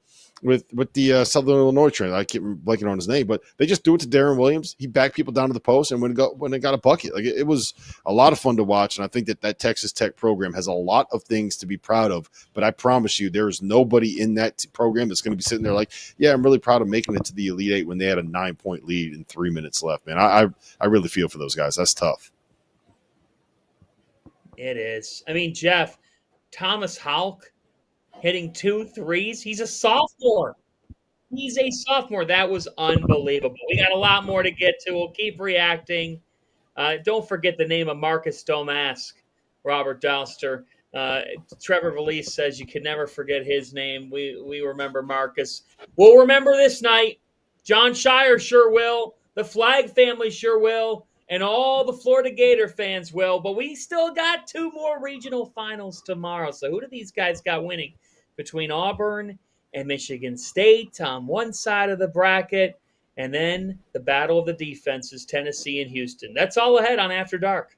Southern Illinois trainer. I keep blanking on his name, but they just do it to Darren Williams. He backed people down to the post, and when it got a bucket, like it was a lot of fun to watch. And I think that Texas Tech program has a lot of things to be proud of. But I promise you, there is nobody in that program that's going to be sitting there like, yeah, I'm really proud of making it to the Elite Eight when they had a 9-point lead in 3 minutes left. Man, I really feel for those guys. That's tough. It is. Jeff, Thomas Houck hitting 2 threes. He's a sophomore. That was unbelievable. We got a lot more to get to. We'll keep reacting. Don't forget the name of Marcus Domask, Robert Douster. Trevor Valise says you can never forget his name. We remember Marcus. We'll remember this night. John Shire sure will. The Flag family sure will. And all the Florida Gator fans will. But we still got 2 more regional finals tomorrow. So who do these guys got winning? Between Auburn and Michigan State on one side of the bracket. And then the battle of the defenses, Tennessee and Houston. That's all ahead on After Dark.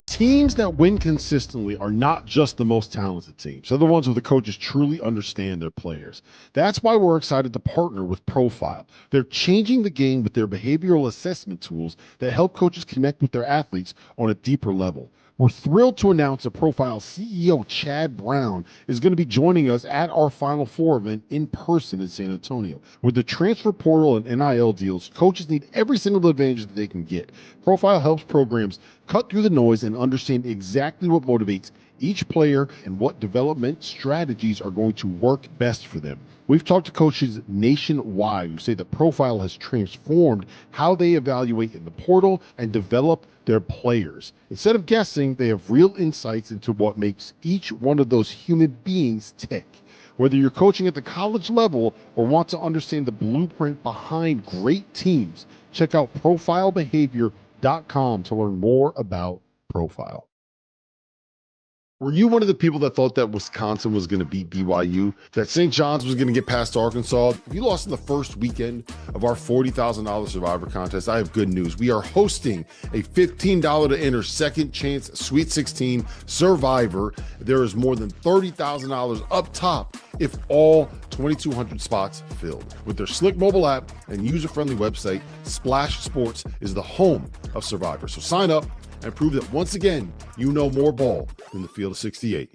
Teams that win consistently are not just the most talented teams. They're the ones where the coaches truly understand their players. That's why we're excited to partner with Profile. They're changing the game with their behavioral assessment tools that help coaches connect with their athletes on a deeper level. We're thrilled to announce that Profile CEO Chad Brown is going to be joining us at our Final Four event in person in San Antonio. With the transfer portal and NIL deals, coaches need every single advantage that they can get. Profile helps programs cut through the noise and understand exactly what motivates each player and what development strategies are going to work best for them. We've talked to coaches nationwide who say that Profile has transformed how they evaluate in the portal and develop their players. Instead of guessing, they have real insights into what makes each one of those human beings tick. Whether you're coaching at the college level or want to understand the blueprint behind great teams, check out profilebehavior.com to learn more about Profile. Were you one of the people that thought that Wisconsin was going to beat BYU, that St. John's was going to get past Arkansas? If you lost in the first weekend of our $40,000 Survivor contest, I have good news. We are hosting a $15 to enter second chance Sweet 16 Survivor. There is more than $30,000 up top if all 2,200 spots filled. With their slick mobile app and user-friendly website, Splash Sports is the home of Survivor. So sign up and prove that once again, you know more ball than the field of 68.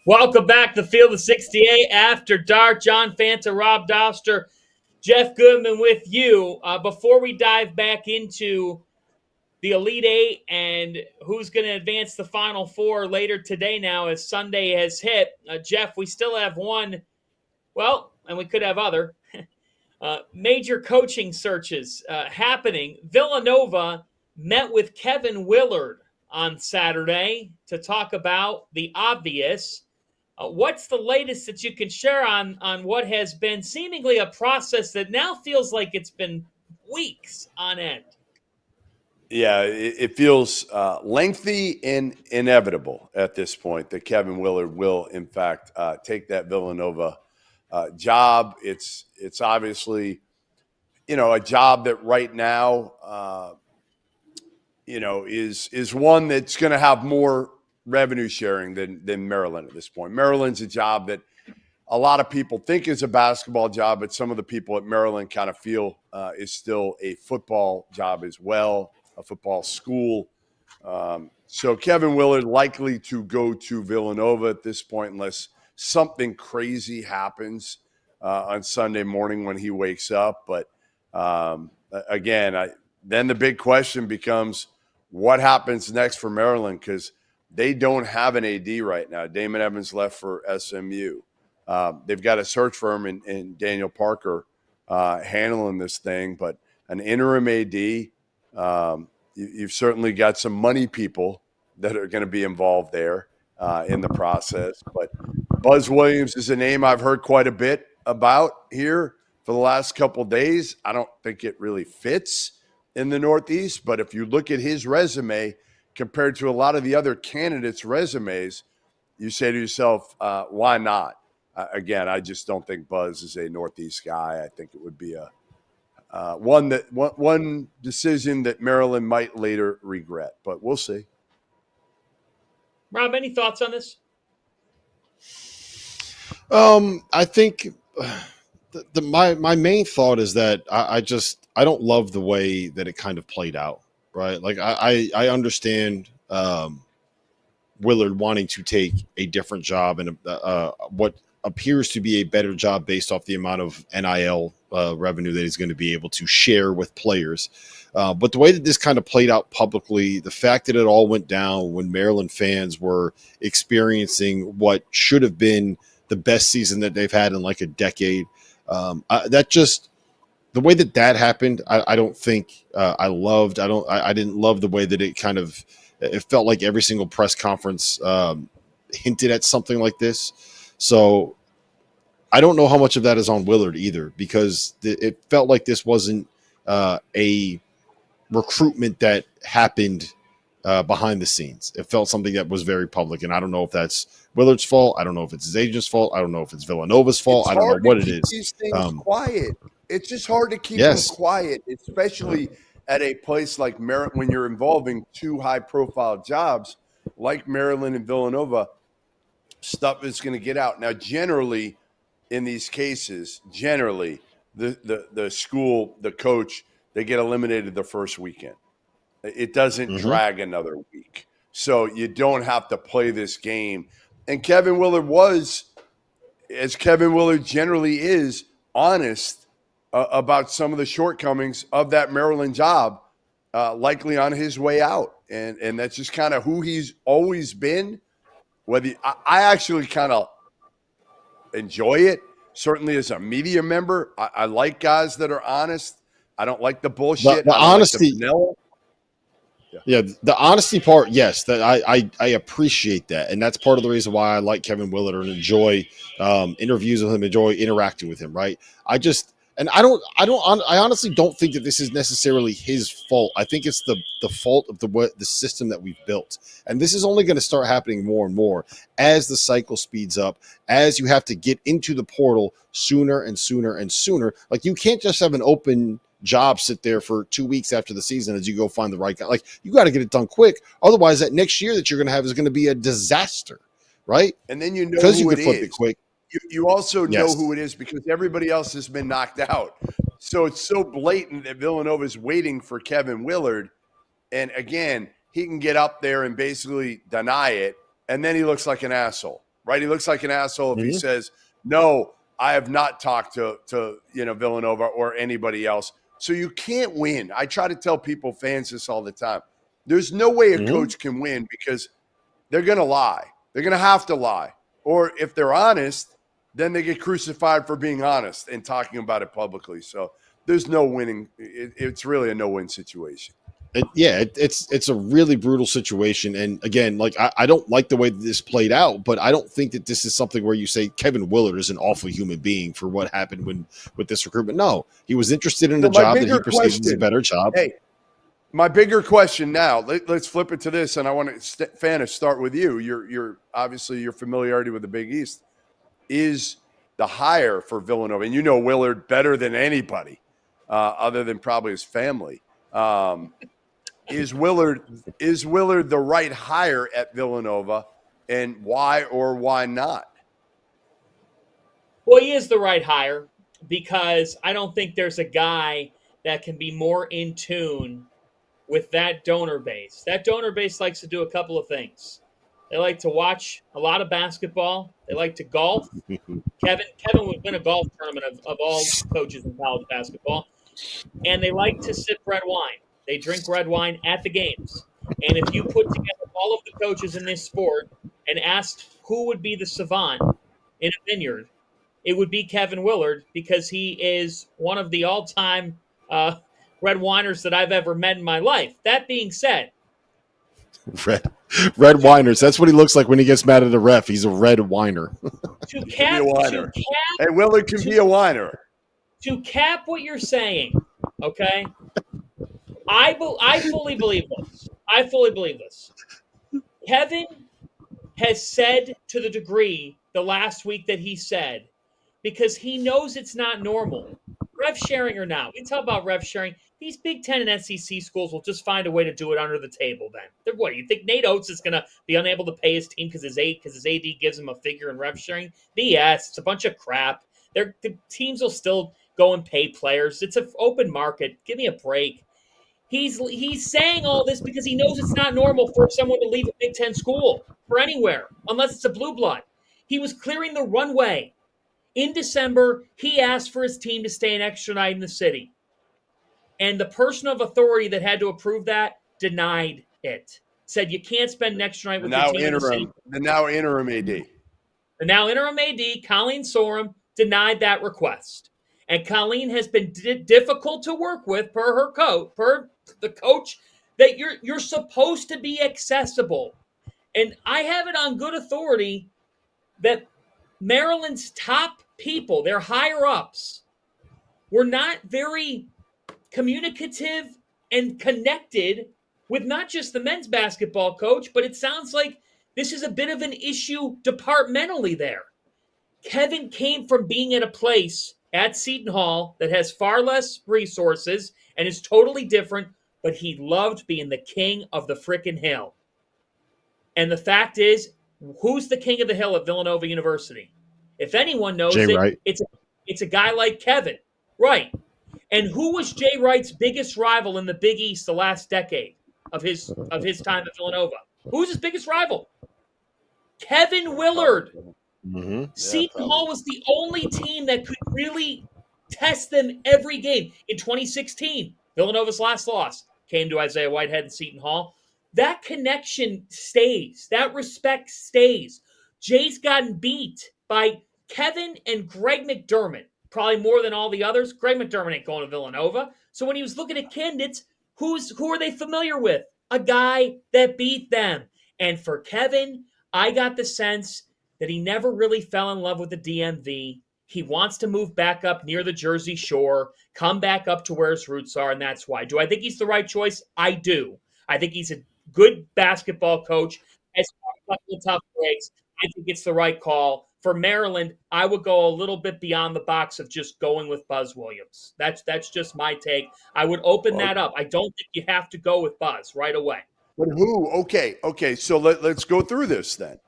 Welcome back to the Field of 68 After Dark. John Fanta, Rob Doster, Jeff Goodman with you. Before we dive back into the Elite Eight and who's going to advance the Final Four later today now as Sunday has hit. Jeff, we still have one, well, and we could have other, major coaching searches happening. Villanova met with Kevin Willard on Saturday to talk about the obvious. What's the latest that you can share on what has been seemingly a process that now feels like it's been weeks on end? Yeah, it feels lengthy and inevitable at this point that Kevin Willard will, in fact, take that Villanova job. It's obviously, a job that right now, is one that's going to have more revenue sharing than Maryland at this point. Maryland's a job that a lot of people think is a basketball job, but some of the people at Maryland kind of feel is still a football job as well, a football school. So Kevin Willard likely to go to Villanova at this point unless something crazy happens on Sunday morning when he wakes up. But again, then the big question becomes what happens next for Maryland, because they don't have an AD right now. Damon Evans left for SMU. They've got a search firm in Daniel Parker handling this thing, but an interim AD, you've certainly got some money people that are going to be involved there in the process. But Buzz Williams is a name I've heard quite a bit about here for the last couple of days. I don't think it really fits in the Northeast, but if you look at his resume compared to a lot of the other candidates' resumes, you say to yourself, why not? Again, I just don't think Buzz is a Northeast guy. I think it would be one decision that Maryland might later regret, but we'll see. Rob, any thoughts on this? I think my main thought is that I don't love the way that it kind of played out, right? Like I understand Willard wanting to take a different job and what appears to be a better job based off the amount of NIL revenue that he's going to be able to share with players. But the way that this kind of played out publicly, the fact that it all went down when Maryland fans were experiencing what should have been the best season that they've had in like a decade, the way that happened, I don't think I loved. I didn't love the way that it felt like every single press conference hinted at something like this. So I don't know how much of that is on Willard either, because it felt like this wasn't a recruitment that happened behind the scenes. It felt something that was very public, and I don't know if that's Willard's fault. I don't know if it's his agent's fault. I don't know if it's Villanova's fault. I don't know what it is. These things quiet. It's just hard to keep them quiet, especially at a place like Maryland when you're involving two high-profile jobs like Maryland and Villanova. Stuff is going to get out. Now, generally, in these cases, the school, the coach, they get eliminated the first weekend. It doesn't drag another week. So you don't have to play this game. And Kevin Willard was, as Kevin Willard generally is, honest about some of the shortcomings of that Maryland job, likely on his way out. And that's just kind of who he's always been. I actually kind of enjoy it, certainly as a media member. I like guys that are honest. I don't like the bullshit. The honesty. Like the Yeah, the honesty part, yes, that I appreciate that, and that's part of the reason why I like Kevin Willard and enjoy interviews with him, enjoy interacting with him. Right? I honestly don't think that this is necessarily his fault. I think it's the fault of the system that we've built, and this is only going to start happening more and more as the cycle speeds up, as you have to get into the portal sooner and sooner and sooner. Like, you can't just have an open job sit there for 2 weeks after the season as you go find the right guy. Like, you got to get it done quick. Otherwise, that next year that you're going to have is going to be a disaster, right? And then you know because who you it can flip is. it quick. You also know who it is because everybody else has been knocked out. So it's so blatant that Villanova is waiting for Kevin Willard. And again, he can get up there and basically deny it. And then he looks like an asshole, right? He looks like an asshole if he says, no, I have not talked to Villanova or anybody else. So you can't win. I try to tell people, fans, this all the time. There's no way a coach can win because they're going to lie. They're going to have to lie. Or if they're honest, then they get crucified for being honest and talking about it publicly. So there's no winning. It's really a no-win situation. It's a really brutal situation. And again, like I don't like the way that this played out, but I don't think that this is something where you say Kevin Willard is an awful human being for what happened with this recruitment. No, he was interested in a job that he perceived as a better job. Hey, my bigger question now, let's flip it to this, and I want to, Fanish, start with you. You're obviously your familiarity with the Big East is the hire for Villanova, and you know Willard better than anybody, other than probably his family. Is Willard the right hire at Villanova, and why or why not? Well, he is the right hire because I don't think there's a guy that can be more in tune with that donor base. That donor base likes to do a couple of things. They like to watch a lot of basketball. They like to golf. Kevin would win a golf tournament of all coaches in college basketball. And they like to sip red wine. They drink red wine at the games. And if you put together all of the coaches in this sport and asked who would be the savant in a vineyard, it would be Kevin Willard because he is one of the all-time red winers that I've ever met in my life. That being said, red winers. That's what he looks like when he gets mad at a ref. He's a red whiner. Hey, Willard can be a whiner. To cap what you're saying, okay? I fully believe this. I fully believe this. Kevin has said to the degree the last week that he said, because he knows it's not normal. Rev sharing or not, we talk about rev sharing. These Big Ten and SEC schools will just find a way to do it under the table then. What, you think Nate Oates is going to be unable to pay his team because his AD gives him a figure in rev sharing? BS. It's a bunch of crap. The teams will still go and pay players. It's an open market. Give me a break. He's saying all this because he knows it's not normal for someone to leave a Big Ten school for anywhere, unless it's a blue blood. He was clearing the runway. In December, he asked for his team to stay an extra night in the city. And the person of authority that had to approve that denied it. Said you can't spend an extra night with your team in the city. The now interim AD. The now interim AD, Colleen Sorum, denied that request. And Colleen has been difficult to work with per the coach, that you're supposed to be accessible. And I have it on good authority that Maryland's top people, their higher-ups, were not very communicative and connected with not just the men's basketball coach, but it sounds like this is a bit of an issue departmentally there. Kevin came from being at a place at Seton Hall that has far less resources and is totally different, but he loved being the king of the frickin' hill. And the fact is, who's the king of the hill at Villanova University? If anyone knows Jay it, Wright. it's a guy like Kevin. Right. And who was Jay Wright's biggest rival in the Big East the last decade of his time at Villanova? Who's his biggest rival? Kevin Willard. Mm-hmm. Seton Hall was the only team that could really test them every game. In 2016, Villanova's last loss came to Isaiah Whitehead and Seton Hall. That connection stays. That respect stays. Jay's gotten beat by Kevin and Greg McDermott, probably more than all the others. Greg McDermott ain't going to Villanova. So when he was looking at candidates, who are they familiar with? A guy that beat them. And for Kevin, I got the sense that he never really fell in love with the DMV. He wants to move back up near the Jersey Shore, come back up to where his roots are, and that's why. Do I think he's the right choice? I do. I think he's a good basketball coach. Has a couple of tough breaks. I think it's the right call. For Maryland, I would go a little bit beyond the box of just going with Buzz Williams. That's just my take. I would open that up. I don't think you have to go with Buzz right away. But who? Okay. So let's go through this then.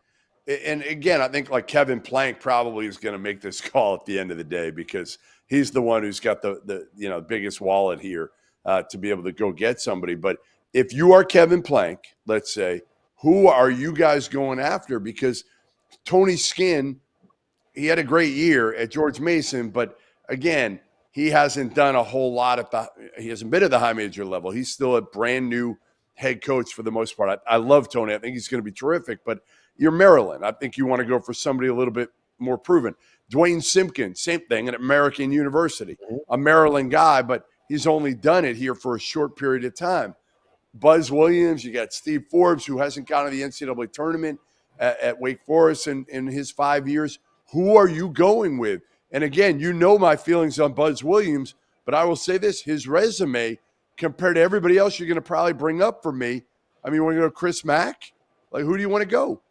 And again, I think like Kevin Plank probably is going to make this call at the end of the day because he's the one who's got the biggest wallet here to be able to go get somebody. But if you are Kevin Plank, let's say, who are you guys going after? Because Tony Skinn, he had a great year at George Mason, but again, he hasn't done a whole lot he hasn't been at the high major level. He's still a brand new head coach for the most part. I love Tony. I think he's going to be terrific, but you're Maryland. I think you want to go for somebody a little bit more proven. Dwayne Simpkins, same thing at American University, a Maryland guy, but he's only done it here for a short period of time. Buzz Williams, you got Steve Forbes, who hasn't gone to the NCAA tournament at Wake Forest in his 5 years. Who are you going with? And again, you know my feelings on Buzz Williams, but I will say this, his resume compared to everybody else you're going to probably bring up for me. I mean, you want to go Chris Mack? Like, who do you want to go?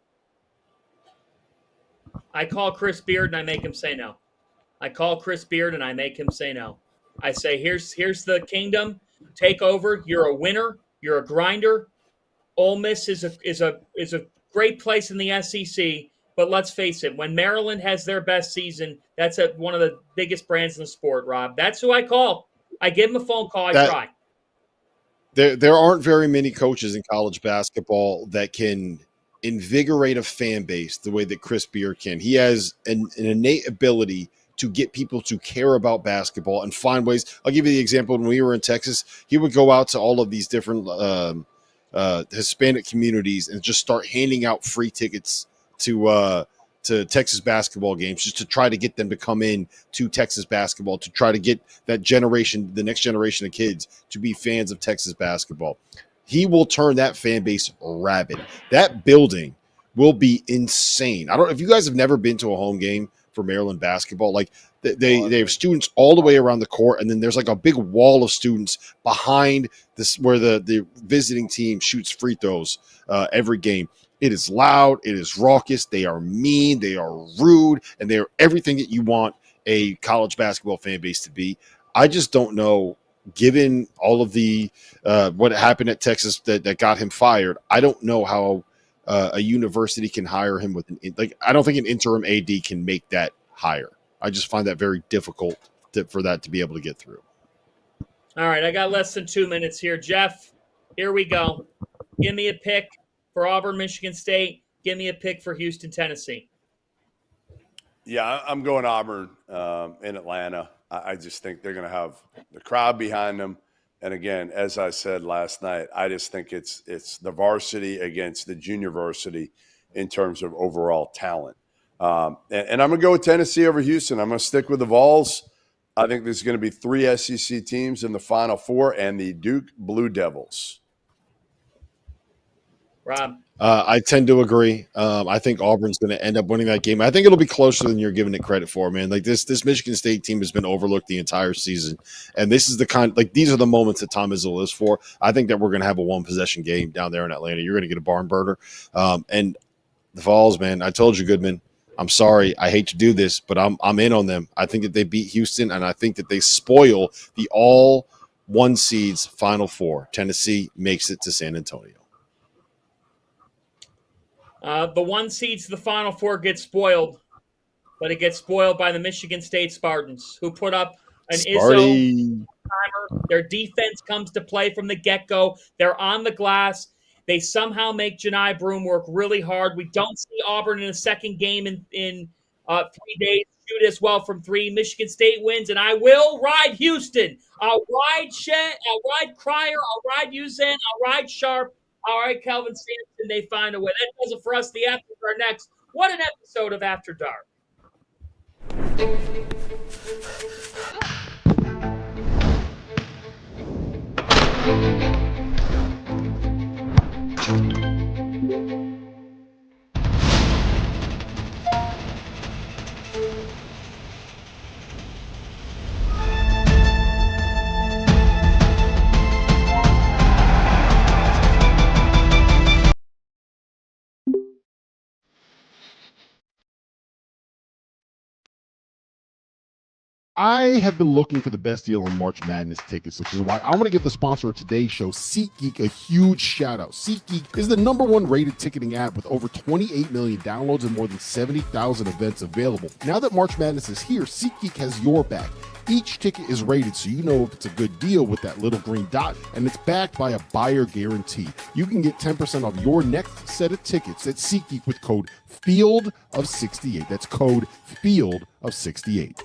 I call Chris Beard and I make him say no. I call Chris Beard and I make him say no. I say, here's the kingdom. Take over. You're a winner. You're a grinder. Ole Miss is a great place in the SEC. But let's face it, when Maryland has their best season, that's one of the biggest brands in the sport, Rob. That's who I call. I give him a phone call. I try. There aren't very many coaches in college basketball that can invigorate a fan base the way that Chris Beard can. He has an innate ability to get people to care about basketball and find ways. I'll give you the example. When we were in Texas, he would go out to all of these different Hispanic communities and just start handing out free tickets to Texas basketball games, just to try to get them to come in to Texas basketball, to try to get that generation, the next generation of kids, to be fans of Texas basketball. He will turn that fan base rabid. That building will be insane. I don't know if you guys have never been to a home game for Maryland basketball. Like they have students all the way around the court, and then there's like a big wall of students behind this where the visiting team shoots free throws every game. It is loud. It is raucous. They are mean. They are rude. And they are everything that you want a college basketball fan base to be. I just don't know, given all of the what happened at Texas that got him fired, I don't know how a university can hire him with I don't think an interim AD can make that hire. I just find that very difficult for that to be able to get through. All right, I got less than 2 minutes here. Jeff, here we go. Give me a pick for Auburn, Michigan State. Give me a pick for Houston, Tennessee. Yeah, I'm going Auburn in Atlanta. I just think they're going to have the crowd behind them. And again, as I said last night, I just think it's the varsity against the junior varsity in terms of overall talent. And I'm going to go with Tennessee over Houston. I'm going to stick with the Vols. I think there's going to be 3 SEC teams in the Final Four and the Duke Blue Devils. Rob? I tend to agree. I think Auburn's going to end up winning that game. I think it'll be closer than you're giving it credit for, man. Like this Michigan State team has been overlooked the entire season, and this is these are the moments that Tom Izzo lives for. I think that we're going to have a 1-possession game down there in Atlanta. You're going to get a barn burner, and the Vols, man. I told you, Goodman. I'm sorry. I hate to do this, but I'm in on them. I think that they beat Houston, and I think that they spoil the all 1 seeds Final Four. Tennessee makes it to San Antonio. The 1 seeds to the Final Four get spoiled, but it gets spoiled by the Michigan State Spartans, who put up an Izzo timer. Their defense comes to play from the get-go. They're on the glass. They somehow make Janai Broome work really hard. We don't see Auburn in a second game in 3 days shoot as well from 3. Michigan State wins, and I will ride Houston. I'll ride Shed. I'll ride Cryer. I'll ride Uzan. I'll ride Sharp. All right, Kelvin Sampson, they find a way. That does it for us. The After Dark next. What an episode of After Dark. I have been looking for the best deal on March Madness tickets, which is why I want to give the sponsor of today's show, SeatGeek, a huge shout out. SeatGeek is the #1 rated ticketing app with over 28 million downloads and more than 70,000 events available. Now that March Madness is here, SeatGeek has your back. Each ticket is rated so you know if it's a good deal with that little green dot, and it's backed by a buyer guarantee. You can get 10% off your next set of tickets at SeatGeek with code FIELD of 68. That's code FIELD of 68.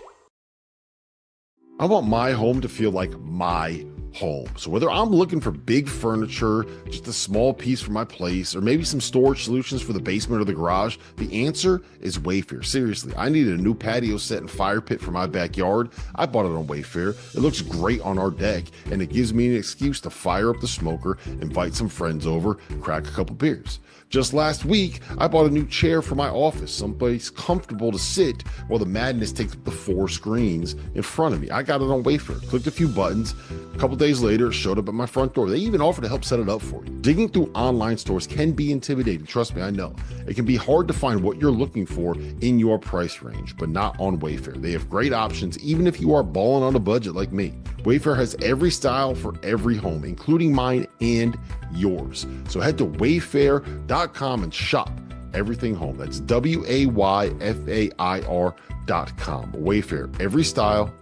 I want my home to feel like my home. So whether I'm looking for big furniture, just a small piece for my place, or maybe some storage solutions for the basement or the garage, the answer is Wayfair. Seriously, I needed a new patio set and fire pit for my backyard. I bought it on Wayfair. It looks great on our deck, and it gives me an excuse to fire up the smoker, invite some friends over, crack a couple beers. Just last week, I bought a new chair for my office, someplace comfortable to sit while the madness takes up the 4 screens in front of me. I got it on Wayfair, clicked a few buttons. A couple days later, it showed up at my front door. They even offered to help set it up for you. Digging through online stores can be intimidating. Trust me, I know. It can be hard to find what you're looking for in your price range, but not on Wayfair. They have great options, even if you are balling on a budget like me. Wayfair has every style for every home, including mine and yours. So head to wayfair.com and shop everything home. That's WAYFAIR.com. Wayfair, every style,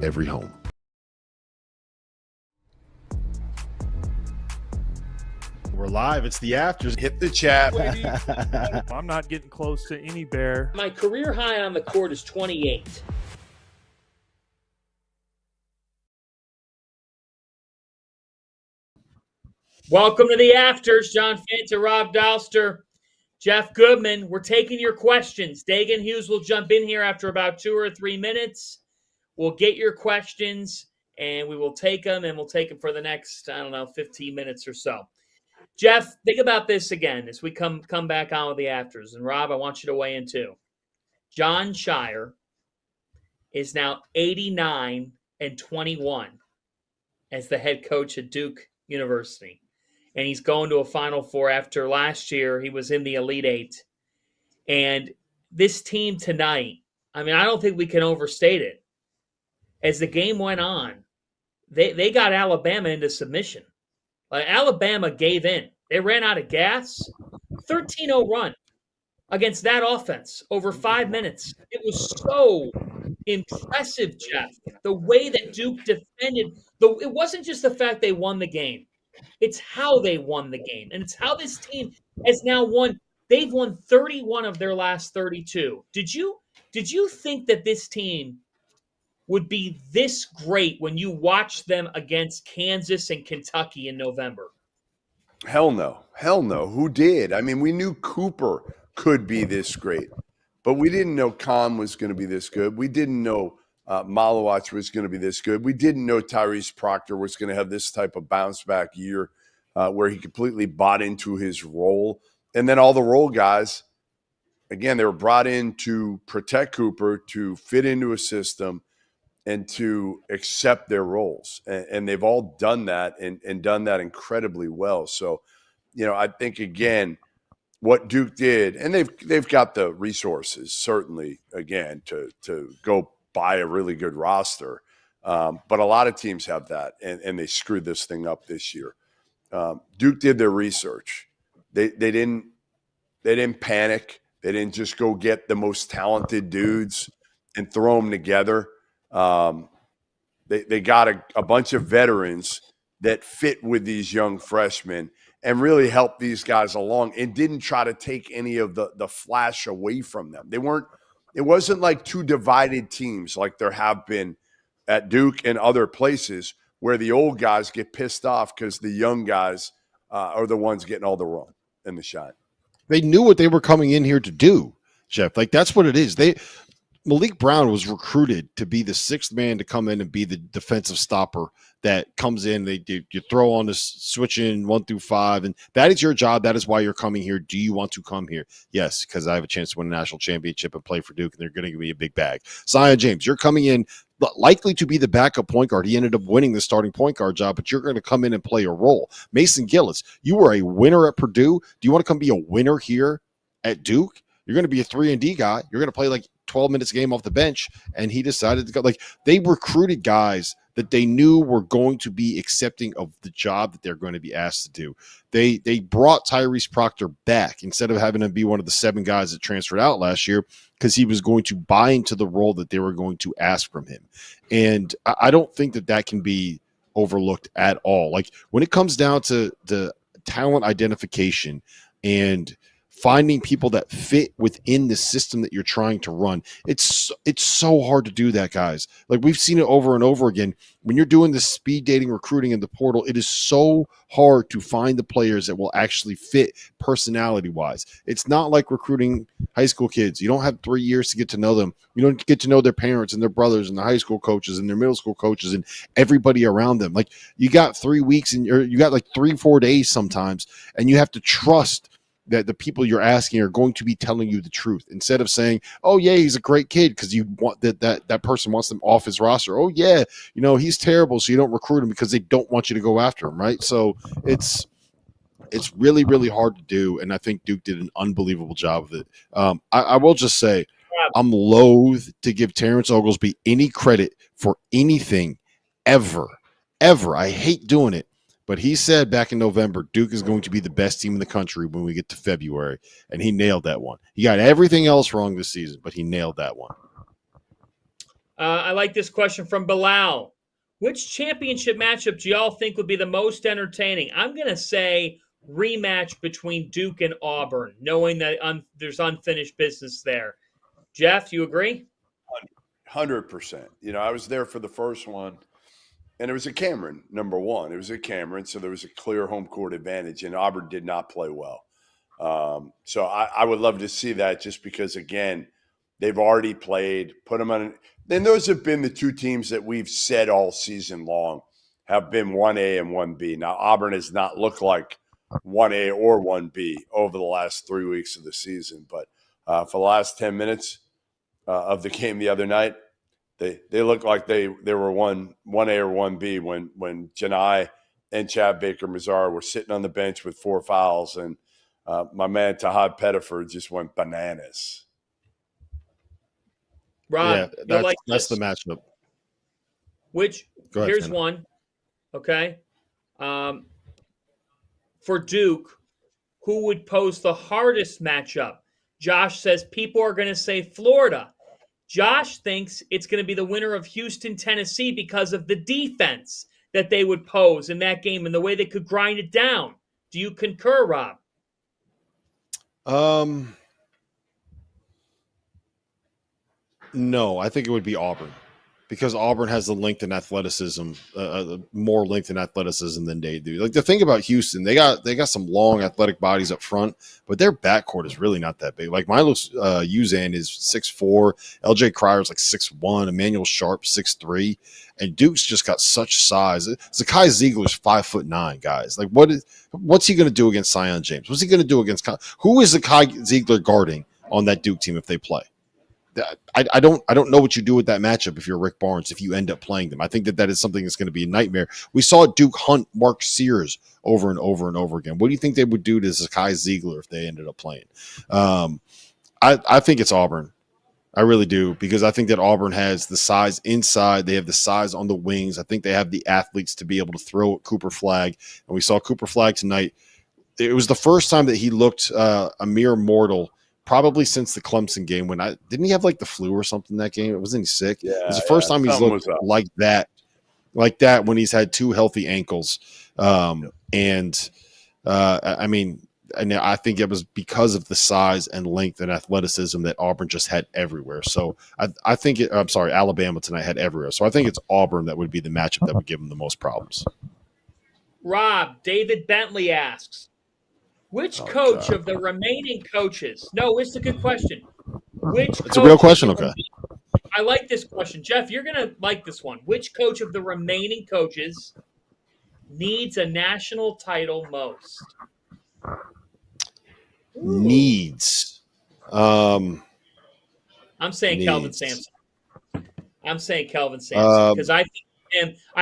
every home. We're live. It's the afters. Hit the chat. I'm not getting close to any bear. My career high on the court is 28. Welcome to the Afters. John Fanta, Rob Dalster, Jeff Goodman. We're taking your questions. Dagan Hughes will jump in here after about 2 or 3 minutes. We'll get your questions, and we will take them, and we'll take them for the next, 15 minutes or so. Jeff, think about this again as we come back on with the Afters. And, Rob, I want you to weigh in too. John Shire is now 89-21 as the head coach at Duke University. And he's going to a Final Four after last year he was in the Elite Eight. And this team tonight, I don't think we can overstate it. As the game went on, they got Alabama into submission. Alabama gave in. They ran out of gas. 13-0 run against that offense over 5 minutes. It was so impressive, Jeff, the way that Duke defended. It wasn't just the fact they won the game. It's how they won the game. And it's how this team has now won. They've won 31 of their last 32. Did you think that this team would be this great when you watched them against Kansas and Kentucky in November? Hell no. Who did? We knew Cooper could be this great, but we didn't know Khan was going to be this good. We didn't know Malowacz was going to be this good. We didn't know Tyrese Proctor was going to have this type of bounce back year where he completely bought into his role. And then all the role guys, again, they were brought in to protect Cooper, to fit into a system, and to accept their roles. And they've all done that and done that incredibly well. So, I think, again, what Duke did, and they've got the resources, certainly, again, to go buy a really good roster. But a lot of teams have that, and they screwed this thing up this year. Duke did their research. They didn't panic. They didn't just go get the most talented dudes and throw them together. They got a bunch of veterans that fit with these young freshmen and really helped these guys along and didn't try to take any of the flash away from them. It wasn't like two divided teams like there have been at Duke and other places where the old guys get pissed off because the young guys are the ones getting all the run and the shine. They knew what they were coming in here to do, Jeff. That's what it is. Malik Brown was recruited to be the sixth man to come in and be the defensive stopper that comes in. You throw on the switch in 1 through 5, and that is your job. That is why you're coming here. Do you want to come here? Yes, because I have a chance to win a national championship and play for Duke, and they're going to give me a big bag. Zion James, you're coming in likely to be the backup point guard. He ended up winning the starting point guard job, but you're going to come in and play a role. Mason Gillis, you were a winner at Purdue. Do you want to come be a winner here at Duke? You're going to be a 3-and-D guy. You're going to play 12 minutes a game off the bench, and he decided to go. They recruited guys that they knew were going to be accepting of the job that they're going to be asked to do. They brought Tyrese Proctor back instead of having him be one of the 7 guys that transferred out last year because he was going to buy into the role that they were going to ask from him. And I don't think that can be overlooked at all. When it comes down to the talent identification and finding people that fit within the system that you're trying to run. It's so hard to do that, guys. Like, we've seen it over and over again. When you're doing this speed dating recruiting in the portal, it is so hard to find the players that will actually fit personality wise. It's not like recruiting high school kids. You don't have 3 years to get to know them. You don't get to know their parents and their brothers and their high school coaches and their middle school coaches and everybody around them. Like, you got 3 weeks and you got like 3-4 days sometimes, and you have to trust that the people you're asking are going to be telling you the truth, instead of saying, oh yeah, he's a great kid, because you want that person wants them off his roster. Oh yeah, he's terrible, so you don't recruit him because they don't want you to go after him, right? So it's really, really hard to do, and I think Duke did an unbelievable job of it. I will just say, I'm loath to give Terrence Oglesby any credit for anything ever. I hate doing it. But he said back in November, Duke is going to be the best team in the country when we get to February, and he nailed that one. He got everything else wrong this season, but he nailed that one. I like this question from Bilal. Which championship matchup do y'all think would be the most entertaining? I'm going to say rematch between Duke and Auburn, knowing that there's unfinished business there. Jeff, you agree? 100%. I was there for the first one. And it was at Cameron, number one. It was at Cameron, so there was a clear home court advantage, and Auburn did not play well. So I would love to see that, just because, again, they've already played, put them on. Then those have been the two teams that we've said all season long have been 1A and 1B. Now, Auburn has not looked like 1A or 1B over the last 3 weeks of the season. But for the last 10 minutes of the game the other night, They looked like they were 1A or 1B when Janai and Chad Baker-Mazar were sitting on the bench with 4 fouls, and my man Tahad Pettiford just went bananas. Rob, yeah, that's the matchup. Here's Tanner. One, okay? For Duke, who would pose the hardest matchup? Josh says people are going to say Florida. Josh thinks it's going to be the winner of Houston, Tennessee, because of the defense that they would pose in that game and the way they could grind it down. Do you concur, Rob? No, I think it would be Auburn, because Auburn has the length and athleticism, more length and athleticism than they do. Like, the thing about Houston, they got some long athletic bodies up front, but their backcourt is really not that big. Like, Milos Uzan is 6'4", LJ Crier's like 6'1", Emmanuel Sharp 6'3", and Duke's just got such size. Zakai Ziegler's 5'9", guys. Like, what's he going to do against Sion James? What's he going to do against who is Zakai Ziegler guarding on that Duke team if they play? I don't know what you do with that matchup if you're Rick Barnes, if you end up playing them. I think that is something that's going to be a nightmare. We saw Duke hunt Mark Sears over and over and over again. What do you think they would do to Zakai Ziegler if they ended up playing? I think it's Auburn. I really do, because I think that Auburn has the size inside. They have the size on the wings. I think they have the athletes to be able to throw at Cooper Flagg. And we saw Cooper Flagg tonight. It was the first time that he looked a mere mortal, probably since the Clemson game, when didn't he have like the flu or something that game? Wasn't he sick? Yeah, it was the first time he's looked like that when he's had 2 healthy ankles. I mean, and I think it was because of the size and length and athleticism that Auburn just had everywhere. So I think Alabama tonight had everywhere. So I think it's Auburn that would be the matchup that would give them the most problems. Rob, David Bentley asks, which coach of the remaining coaches? No, it's a good question. It's a real question, okay. I like this question. Jeff, you're going to like this one. Which coach of the remaining coaches needs a national title most? Needs. I'm saying Kelvin Sampson. Because I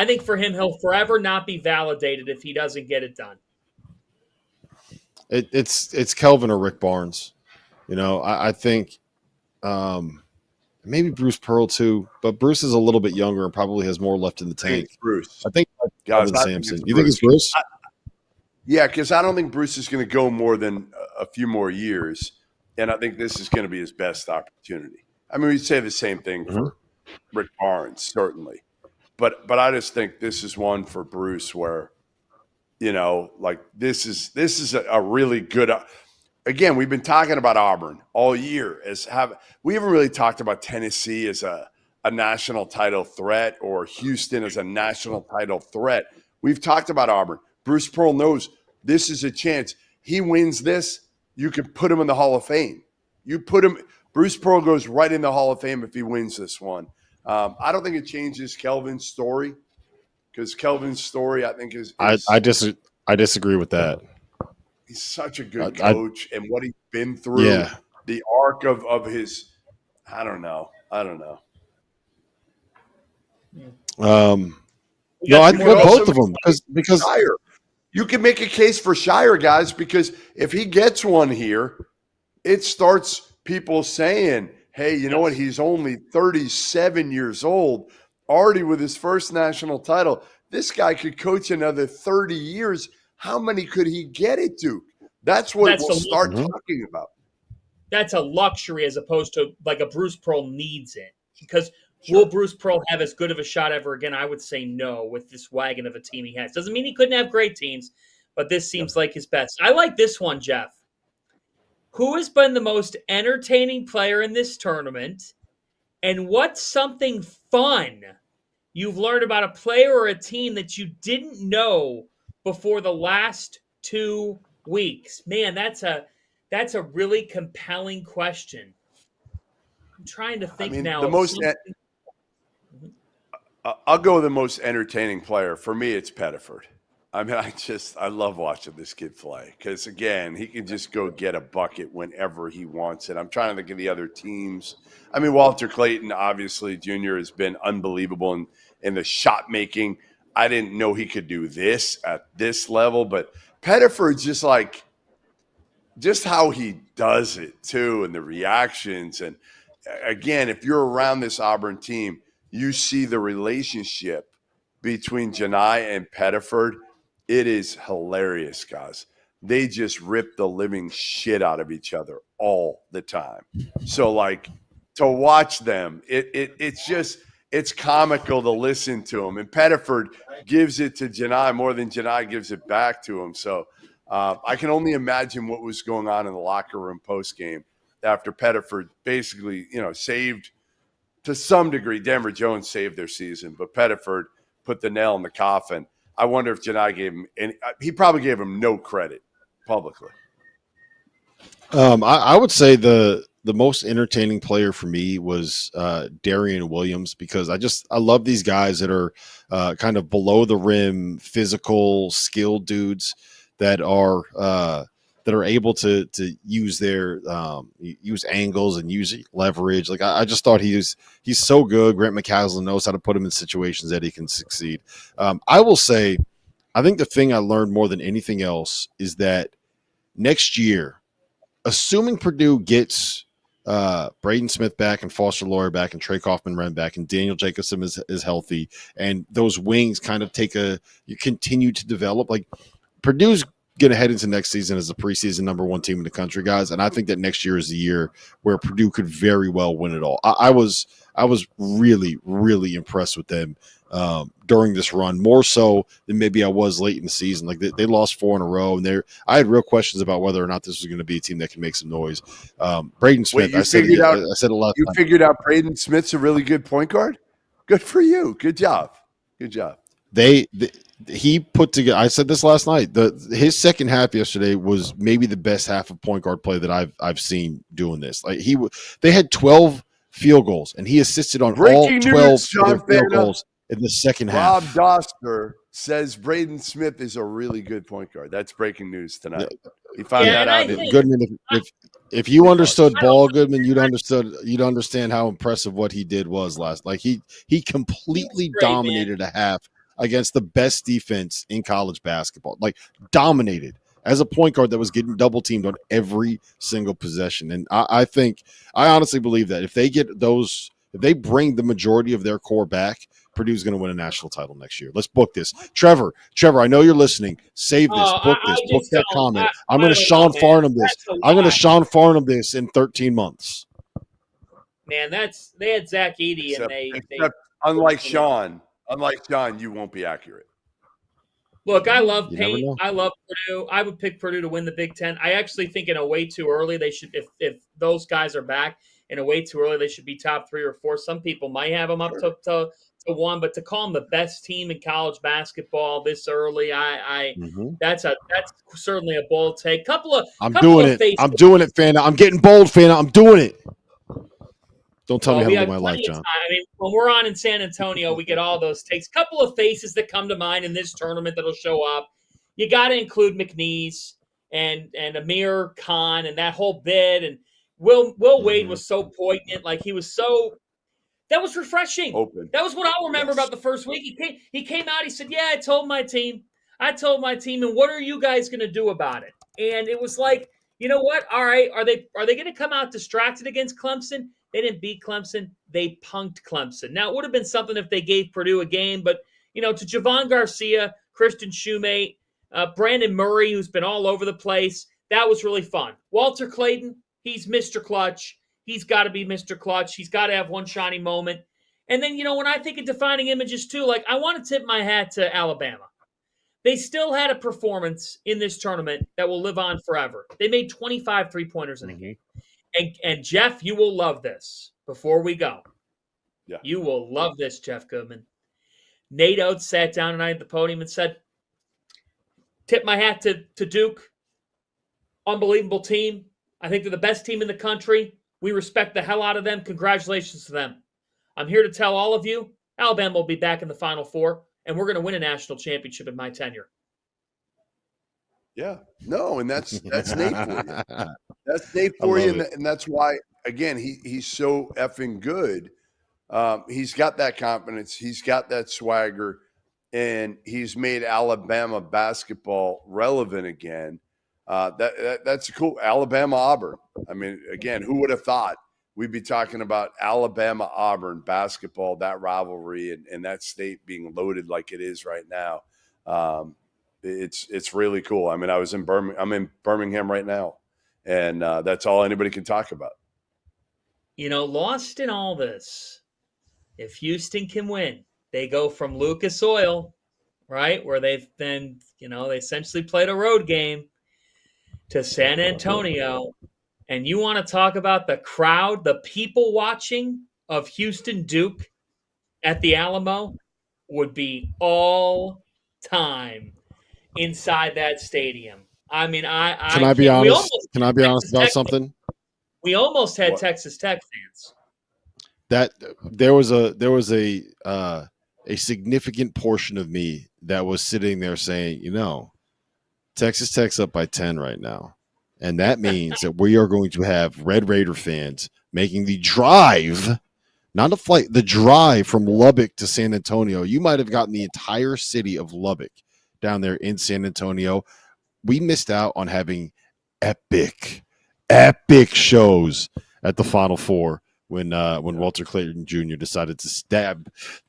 think for him, he'll forever not be validated if he doesn't get it done. It's Kelvin or Rick Barnes. I think maybe Bruce Pearl too, but Bruce is a little bit younger and probably has more left in the tank. Bruce. I think Kelvin Sampson. You think it's Bruce? Yeah, because I don't think Bruce is going to go more than a few more years, and I think this is going to be his best opportunity. I mean, we'd say the same thing for Rick Barnes, certainly, but I just think this is one for Bruce where, like this is a really good. again, we've been talking about Auburn all year. We haven't really talked about Tennessee as a national title threat or Houston as a national title threat. We've talked about Auburn. Bruce Pearl knows this is a chance. He wins this, you can put him in the Hall of Fame. Bruce Pearl goes right in the Hall of Fame if he wins this one. I don't think it changes Kelvin's story, because Kelvin's story, I think, is I disagree with that. He's such a good coach, and what he's been through, the arc of his, I don't know. No, I put both of them because Shire. You can make a case for Shire, guys, because if he gets one here, it starts people saying, hey, you know what? He's only 37 years old, already with his first national title. This guy could coach another 30 years. How many could he get at Duke? That's what we'll start talking about. That's a luxury as opposed to like a Bruce Pearl needs it. Because will Bruce Pearl have as good of a shot ever again? I would say no with this wagon of a team he has. Doesn't mean he couldn't have great teams, but this seems like his best. I like this one, Jeff. Who has been the most entertaining player in this tournament? And what's something fun you've learned about a player or a team that you didn't know before the last 2 weeks? Man, that's a really compelling question. I'm trying to think now. I'll go with the most entertaining player. For me, it's Pettiford. I mean, I love watching this kid play because, again, he can just go get a bucket whenever he wants it. I'm trying to think of the other teams. I mean, Walter Clayton, obviously, Jr. has been unbelievable in the shot making. I didn't know he could do this at this level, but Pettiford's just how he does it, too, and the reactions. And, again, if you're around this Auburn team, you see the relationship between Janai and Pettiford. It is hilarious, guys. They just rip the living shit out of each other all the time. So, to watch them, it's comical to listen to them. And Pettiford gives it to Janai more than Janai gives it back to him. So I can only imagine what was going on in the locker room post-game after Pettiford basically, saved to some degree. Denver Jones saved their season, but Pettiford put the nail in the coffin. I wonder if Janai gave him – he probably gave him no credit publicly. I would say the most entertaining player for me was Darian Williams, because I love these guys that are kind of below the rim, physical, skilled dudes that are able to use their use angles and use leverage. I just thought he's so good. Grant McCaslin knows how to put him in situations that he can succeed. I will say, I think the thing I learned more than anything else is that next year, assuming Purdue gets Braden Smith back and Foster Loyer back and Trey Kaufman-Renn back and Daniel Jacobson is healthy, and those wings kind of you continue to develop, Purdue's going to head into next season as the preseason number one team in the country, guys. And I think that next year is the year where Purdue could very well win it all. I was really, really impressed with them during this run, more so than maybe I was late in the season. They lost 4 in a row, and I had real questions about whether or not this was going to be a team that can make some noise. Braden Smith, Wait, I said it a lot. You figured out Braden Smith's a really good point guard? Good for you. Good job. He put together. I said this last night. His second half yesterday was maybe the best half of point guard play that I've seen doing this. They had 12 field goals, and he assisted on all 12 field goals in the second half. Rob Doster says Braden Smith is a really good point guard. That's breaking news tonight. He found that out. Goodman, if you understood ball, Goodman, you'd understand how impressive what he did was last. He completely dominated a half against the best defense in college basketball, dominated as a point guard that was getting double teamed on every single possession. And I honestly believe that if they bring the majority of their core back, Purdue's going to win a national title next year. Let's book this. Trevor, I know you're listeing. Save this. Book that comment. I'm going to Sean Farnham this. I'm going to Sean Farnham this in 13 months. Man, they had Zach Edey, and they unlike Sean, you won't be accurate. Look, I love You never paint. know. I love Purdue. I would pick Purdue to win the Big Ten. I actually think in a way too early they should, if those guys are back in a way too early, they should be top 3 or 4. Some people might have them up to 1, but to call them the best team in college basketball this early, that's certainly a bold take. I'm couple doing of it. faces. I'm doing it, Fana. I'm getting bold, Fana. I'm doing it. Don't tell me how We to live have my life, plenty of John. time. I mean, when we're on in San Antonio, we get all those takes. Couple of faces that come to mind in this tournament that'll show up. You got to include McNeese and Amir Khan and that whole bid. And Will Wade was so poignant. Like, he was so – that was refreshing. Open. That was what I'll remember about the first week. He came out. He said, yeah, I told my team. And what are you guys going to do about it? And it was like, you know what? All right, are they going to come out distracted against Clemson? They didn't beat Clemson. They punked Clemson. Now, it would have been something if they gave Purdue a game, but, to Javon Garcia, Christian Shoemate, Brandon Murray, who's been all over the place, that was really fun. Walter Clayton, he's Mr. Clutch. He's got to be Mr. Clutch. He's got to have one shiny moment. And then, when I think of defining images too, like, I want to tip my hat to Alabama. They still had a performance in this tournament that will live on forever. They made 25 three-pointers in a game. And Jeff, you will love this before we go. Yeah. You will love this, Jeff Goodman. Nate Oates sat down tonight at the podium and said, tip my hat to Duke. Unbelievable team. I think they're the best team in the country. We respect the hell out of them. Congratulations to them. I'm here to tell all of you, Alabama will be back in the Final Four, and we're going to win a national championship in my tenure. Yeah. No, and that's Nate for you. That's Nate for you, and that's why, again, he's so effing good. He's got that confidence. He's got that swagger, and he's made Alabama basketball relevant again. That's cool. Alabama-Auburn. I mean, again, who would have thought we'd be talking about Alabama-Auburn basketball, that rivalry, and that state being loaded like it is right now. It's really cool. I mean, I'm in Birmingham right now, and that's all anybody can talk about. Lost in all this, if Houston can win, they go from Lucas Oil, right, where they've been, they essentially played a road game, to San Antonio. And you want to talk about the crowd, the people watching of Houston Duke at the Alamo would be all time inside that stadium. I mean, Can I be honest? Can I be honest about something? We almost had Texas Tech fans. That there was a significant portion of me that was sitting there saying, Texas Tech's up by 10 right now. And that means that we are going to have Red Raider fans making the drive, not a flight, the drive from Lubbock to San Antonio. You might have gotten the entire city of Lubbock down there in San Antonio. We missed out on having epic shows at the Final Four when Walter Clayton Jr. decided to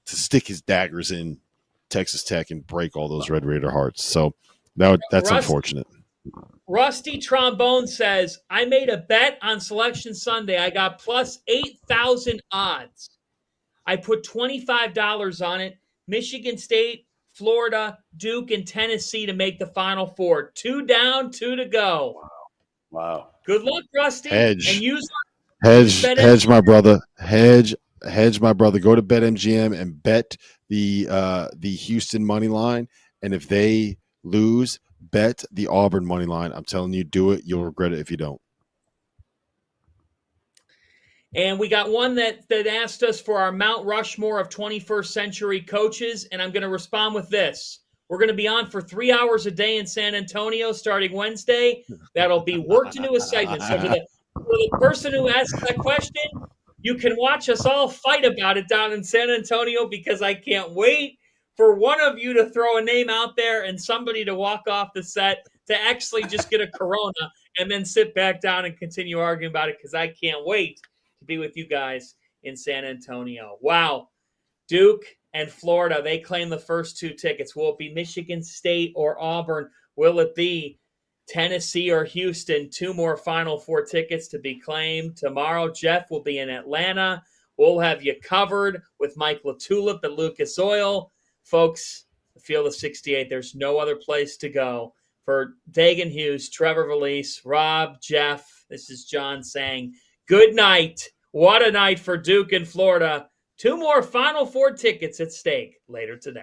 stick his daggers in Texas Tech and break all those Red Raider hearts. So that's unfortunate. Rusty Trombone says, I made a bet on Selection Sunday. I got plus 8,000 odds. I put $25 on it. Michigan State, Florida, Duke, and Tennessee to make the Final Four. 2 down, 2 to go. Wow. Good luck, Rusty. Hedge. And use hedge, my brother. Hedge, my brother. Go to BetMGM and bet the Houston money line. And if they lose, bet the Auburn money line. I'm telling you, do it. You'll regret it if you don't. And we got one that asked us for our Mount Rushmore of 21st century coaches, and I'm going to respond with this. We're going to be on for 3 hours a day in San Antonio starting Wednesday. That'll be worked into a segment. So for the person who asked that question, you can watch us all fight about it down in San Antonio, because I can't wait for one of you to throw a name out there and somebody to walk off the set to actually just get a Corona and then sit back down and continue arguing about it, because I can't wait to be with you guys in San Antonio. Wow. Duke and Florida, they claim the first 2 tickets. Will it be Michigan State or Auburn? Will it be Tennessee or Houston? 2 more Final Four tickets to be claimed. Tomorrow, Jeff will be in Atlanta. We'll have you covered with Mike LaTulip at Lucas Oil. Folks, the field of 68. There's no other place to go. For Dagan Hughes, Trevor Valise, Rob, Jeff, this is John saying good night. What a night for Duke in Florida. 2 more Final Four tickets at stake later today.